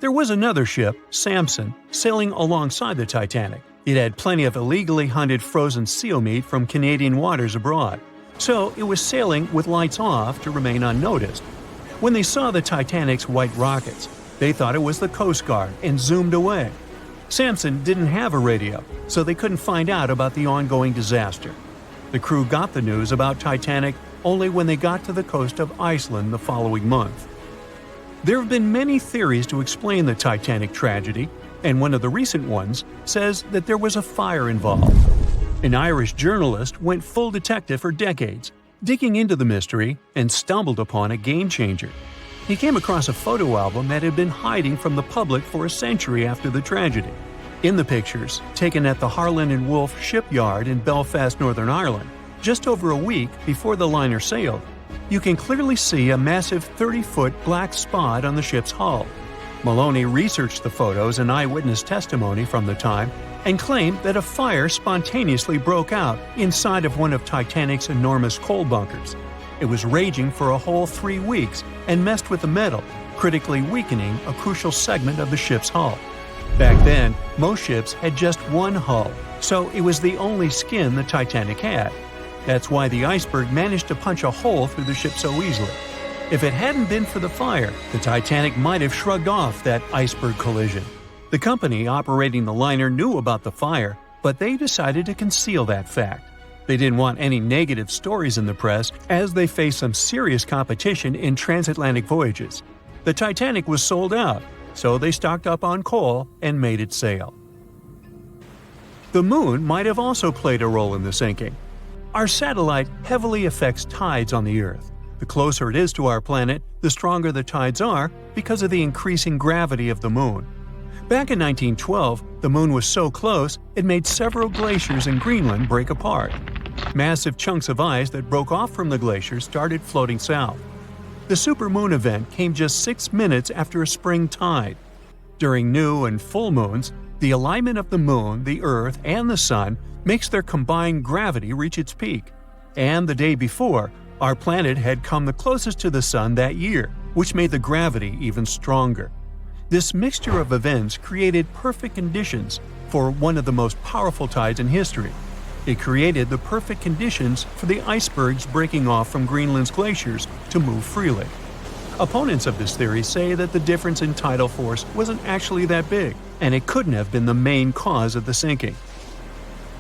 There was another ship, Samson, sailing alongside the Titanic. It had plenty of illegally hunted frozen seal meat from Canadian waters abroad, so it was sailing with lights off to remain unnoticed. When they saw the Titanic's white rockets, they thought it was the Coast Guard and zoomed away. Samson didn't have a radio, so they couldn't find out about the ongoing disaster. The crew got the news about Titanic only when they got to the coast of Iceland the following month. There have been many theories to explain the Titanic tragedy, and one of the recent ones says that there was a fire involved. An Irish journalist went full detective for decades, digging into the mystery, and stumbled upon a game-changer. He came across a photo album that had been hiding from the public for a century after the tragedy. In the pictures, taken at the Harland and Wolff shipyard in Belfast, Northern Ireland, just over a week before the liner sailed, you can clearly see a massive 30-foot black spot on the ship's hull. Maloney researched the photos and eyewitness testimony from the time and claimed that a fire spontaneously broke out inside of one of Titanic's enormous coal bunkers. It was raging for a whole 3 weeks and messed with the metal, critically weakening a crucial segment of the ship's hull. Back then, most ships had just one hull, so it was the only skin the Titanic had. That's why the Iceberg managed to punch a hole through the ship so easily. If it hadn't been for the fire, the Titanic might have shrugged off that iceberg collision. The company operating the liner knew about the fire, but they decided to conceal that fact. They didn't want any negative stories in the press as they faced some serious competition in transatlantic voyages. The Titanic was sold out, so they stocked up on coal and made it sail. The moon might have also played a role in the sinking. Our satellite heavily affects tides on the Earth. The closer it is to our planet, the stronger the tides are because of the increasing gravity of the moon. Back in 1912, the moon was so close it made several glaciers in Greenland break apart. Massive chunks of ice that broke off from the glaciers started floating south. The supermoon event came just 6 minutes after a spring tide. During new and full moons, the alignment of the moon, the Earth, and the Sun makes their combined gravity reach its peak. And the day before, our planet had come the closest to the Sun that year, which made the gravity even stronger. This mixture of events created perfect conditions for one of the most powerful tides in history. It created the perfect conditions for the icebergs breaking off from Greenland's glaciers to move freely. Opponents of this theory say that the difference in tidal force wasn't actually that big, and it couldn't have been the main cause of the sinking.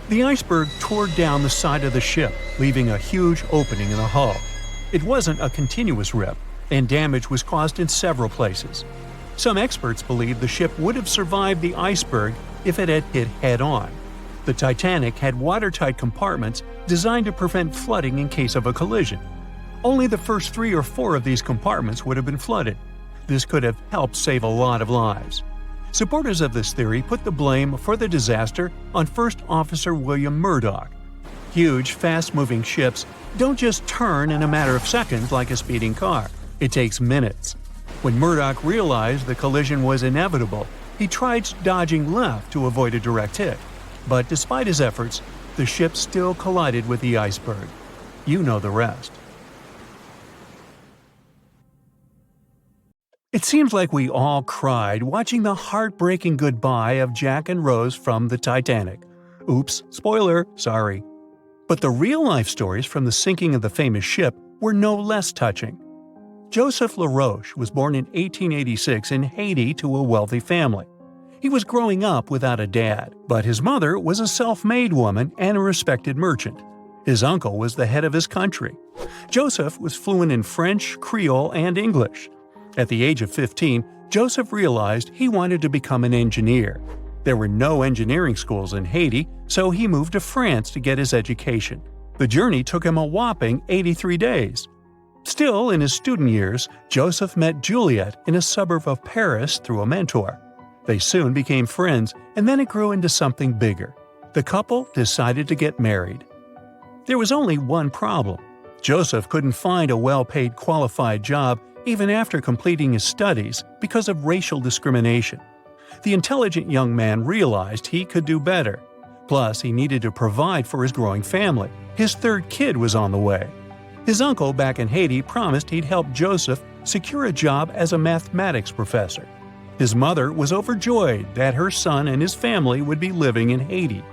The iceberg tore down the side of the ship, leaving a huge opening in the hull. It wasn't a continuous rip, and damage was caused in several places. Some experts believe the ship would have survived the iceberg if it had hit head-on. The Titanic had watertight compartments designed to prevent flooding in case of a collision. Only the first 3 or 4 of these compartments would have been flooded. This could have helped save a lot of lives. Supporters of this theory put the blame for the disaster on First Officer William Murdoch. Huge, fast-moving ships don't just turn in a matter of seconds like a speeding car. It takes minutes. When Murdoch realized the collision was inevitable, he tried dodging left to avoid a direct hit. But despite his efforts, the ship still collided with the iceberg. You know the rest. It seems like we all cried watching the heartbreaking goodbye of Jack and Rose from the Titanic. Oops, spoiler, sorry. But the real-life stories from the sinking of the famous ship were no less touching. Joseph LaRoche was born in 1886 in Haiti to a wealthy family. He was growing up without a dad, but his mother was a self-made woman and a respected merchant. His uncle was the head of his country. Joseph was fluent in French, Creole, and English. At the age of 15, Joseph realized he wanted to become an engineer. There were no engineering schools in Haiti, so he moved to France to get his education. The journey took him a whopping 83 days. Still, in his student years, Joseph met Juliet in a suburb of Paris through a mentor. They soon became friends, and then it grew into something bigger. The couple decided to get married. There was only one problem. Joseph couldn't find a well-paid qualified job even after completing his studies because of racial discrimination. The intelligent young man realized he could do better. Plus, he needed to provide for his growing family. His 3rd kid was on the way. His uncle back in Haiti promised he'd help Joseph secure a job as a mathematics professor. His mother was overjoyed that her son and his family would be living in Haiti.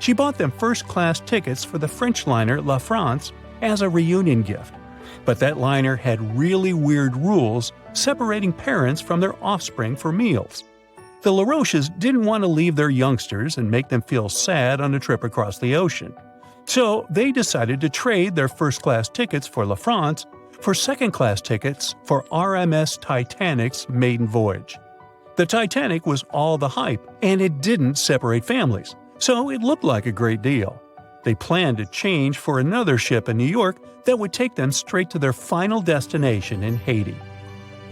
She bought them first-class tickets for the French liner La France as a reunion gift. But that liner had really weird rules separating parents from their offspring for meals. The LaRoches didn't want to leave their youngsters and make them feel sad on a trip across the ocean. So they decided to trade their first-class tickets for La France for second-class tickets for RMS Titanic's maiden voyage. The Titanic was all the hype, and it didn't separate families, so it looked like a great deal. They planned to change for another ship in New York that would take them straight to their final destination in Haiti.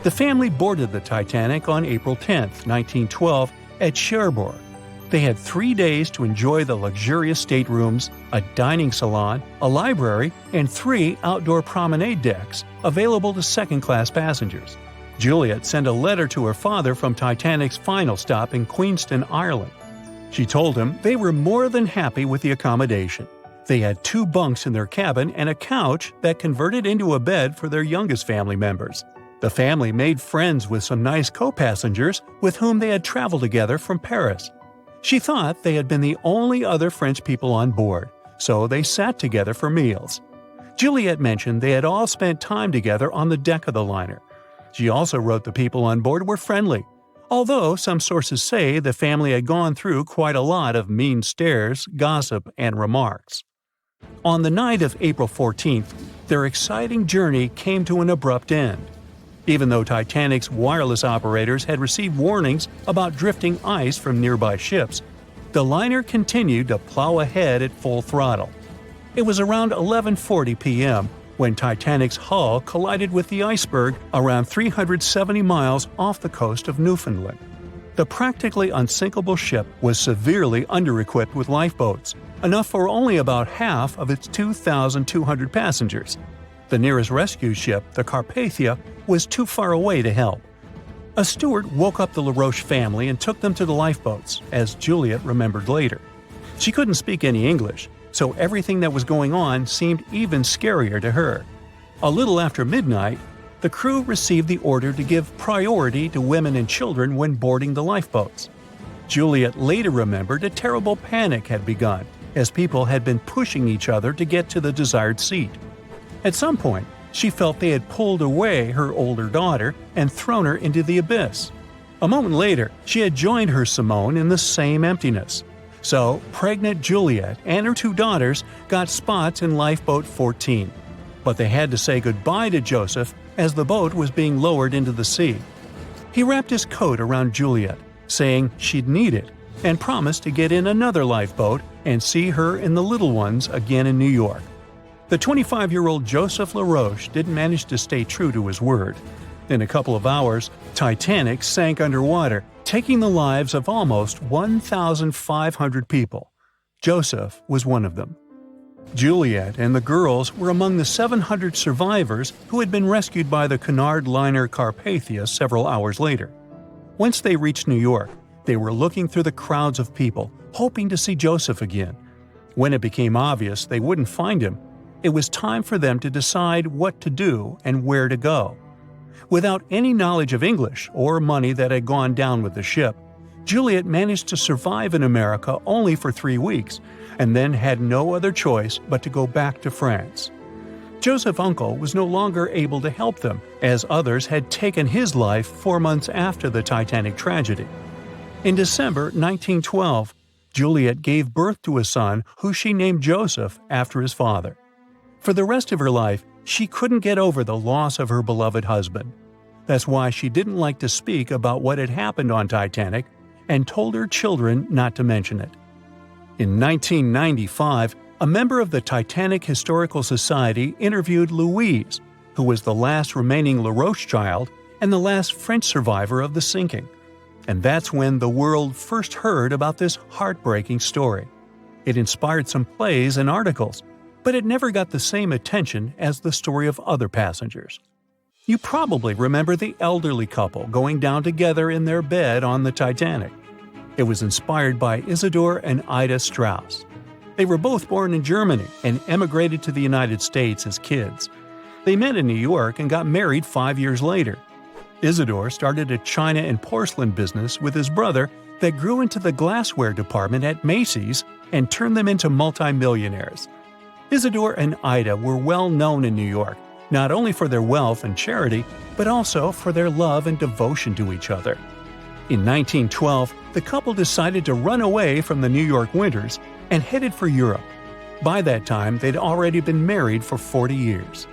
The family boarded the Titanic on April 10, 1912, at Cherbourg. They had 3 days to enjoy the luxurious staterooms, a dining salon, a library, and 3 outdoor promenade decks available to second-class passengers. Juliet sent a letter to her father from Titanic's final stop in Queenston, Ireland. She told him they were more than happy with the accommodation. They had 2 bunks in their cabin and a couch that converted into a bed for their youngest family members. The family made friends with some nice co-passengers with whom they had traveled together from Paris. She thought they had been the only other French people on board, so they sat together for meals. Juliet mentioned they had all spent time together on the deck of the liner. She also wrote the people on board were friendly, although some sources say the family had gone through quite a lot of mean stares, gossip, and remarks. On the night of April 14th, their exciting journey came to an abrupt end. Even though Titanic's wireless operators had received warnings about drifting ice from nearby ships, the liner continued to plow ahead at full throttle. It was around 11:40 p.m. when Titanic's hull collided with the Iceberg around 370 miles off the coast of Newfoundland. The practically unsinkable ship was severely under-equipped with lifeboats, enough for only about half of its 2,200 passengers. The nearest rescue ship, the Carpathia, was too far away to help. A steward woke up the LaRoche family and took them to the lifeboats, as Juliet remembered later. She couldn't speak any English, so everything that was going on seemed even scarier to her. A little after midnight, the crew received the order to give priority to women and children when boarding the lifeboats. Juliet later remembered a terrible panic had begun, as people had been pushing each other to get to the desired seat. At some point, she felt they had pulled away her older daughter and thrown her into the abyss. A moment later, she had joined her Simone in the same emptiness. So, pregnant Juliet and her 2 daughters got spots in Lifeboat 14. But they had to say goodbye to Joseph as the boat was being lowered into the sea. He wrapped his coat around Juliet, saying she'd need it, and promised to get in another lifeboat and see her and the little ones again in New York. The 25-year-old Joseph LaRoche didn't manage to stay true to his word. In a couple of hours, Titanic sank underwater, taking the lives of almost 1,500 people. Joseph was one of them. Juliet and the girls were among the 700 survivors who had been rescued by the Cunard liner Carpathia several hours later. Once they reached New York, they were looking through the crowds of people, hoping to see Joseph again. When it became obvious they wouldn't find him, it was time for them to decide what to do and where to go. Without any knowledge of English or money that had gone down with the ship, Juliet managed to survive in America only for 3 weeks, and then had no other choice but to go back to France. Joseph's uncle was no longer able to help them, as others had taken his life 4 months after the Titanic tragedy. In December 1912, Juliet gave birth to a son who she named Joseph after his father. For the rest of her life, she couldn't get over the loss of her beloved husband. That's why she didn't like to speak about what had happened on Titanic and told her children not to mention it. In 1995, a member of the Titanic Historical Society interviewed Louise, who was the last remaining LaRoche child and the last French survivor of the sinking. And that's when the world first heard about this heartbreaking story. It inspired some plays and articles, but it never got the same attention as the story of other passengers. You probably remember the elderly couple going down together in their bed on the Titanic. It was inspired by Isidor and Ida Strauss. They were both born in Germany and emigrated to the United States as kids. They met in New York and got married 5 years later. Isidor started a china and porcelain business with his brother that grew into the glassware department at Macy's and turned them into multimillionaires. Isidor and Ida were well known in New York, not only for their wealth and charity, but also for their love and devotion to each other. In 1912, the couple decided to run away from the New York winters and headed for Europe. By that time, they'd already been married for 40 years.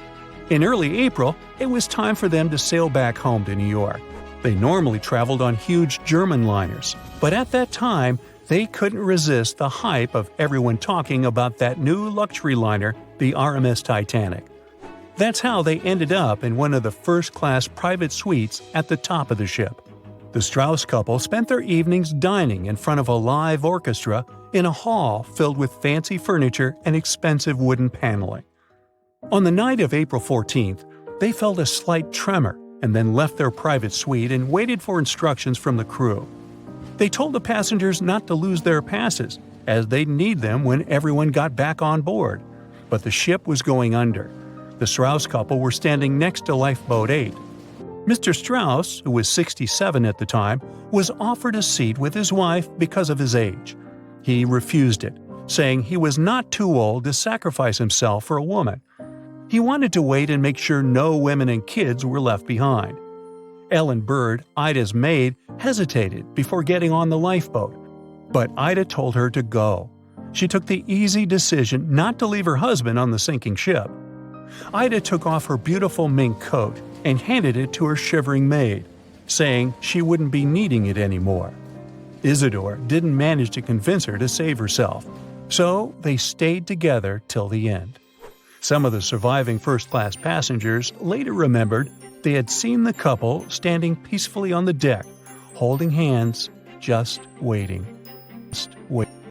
In early April, it was time for them to sail back home to New York. They normally traveled on huge German liners, but at that time, they couldn't resist the hype of everyone talking about that new luxury liner, the RMS Titanic. That's how they ended up in one of the first-class private suites at the top of the ship. The Strauss couple spent their evenings dining in front of a live orchestra in a hall filled with fancy furniture and expensive wooden paneling. On the night of April 14th, they felt a slight tremor and then left their private suite and waited for instructions from the crew. They told the passengers not to lose their passes, as they'd need them when everyone got back on board. But the ship was going under. The Strauss couple were standing next to Lifeboat 8. Mr. Strauss, who was 67 at the time, was offered a seat with his wife because of his age. He refused it, saying he was not too old to sacrifice himself for a woman. He wanted to wait and make sure no women and kids were left behind. Ellen Bird, Ida's maid, hesitated before getting on the lifeboat, but Ida told her to go. She took the easy decision not to leave her husband on the sinking ship. Ida took off her beautiful mink coat and handed it to her shivering maid, saying she wouldn't be needing it anymore. Isidore didn't manage to convince her to save herself, so they stayed together till the end. Some of the surviving first-class passengers later remembered they had seen the couple standing peacefully on the deck, holding hands, just waiting.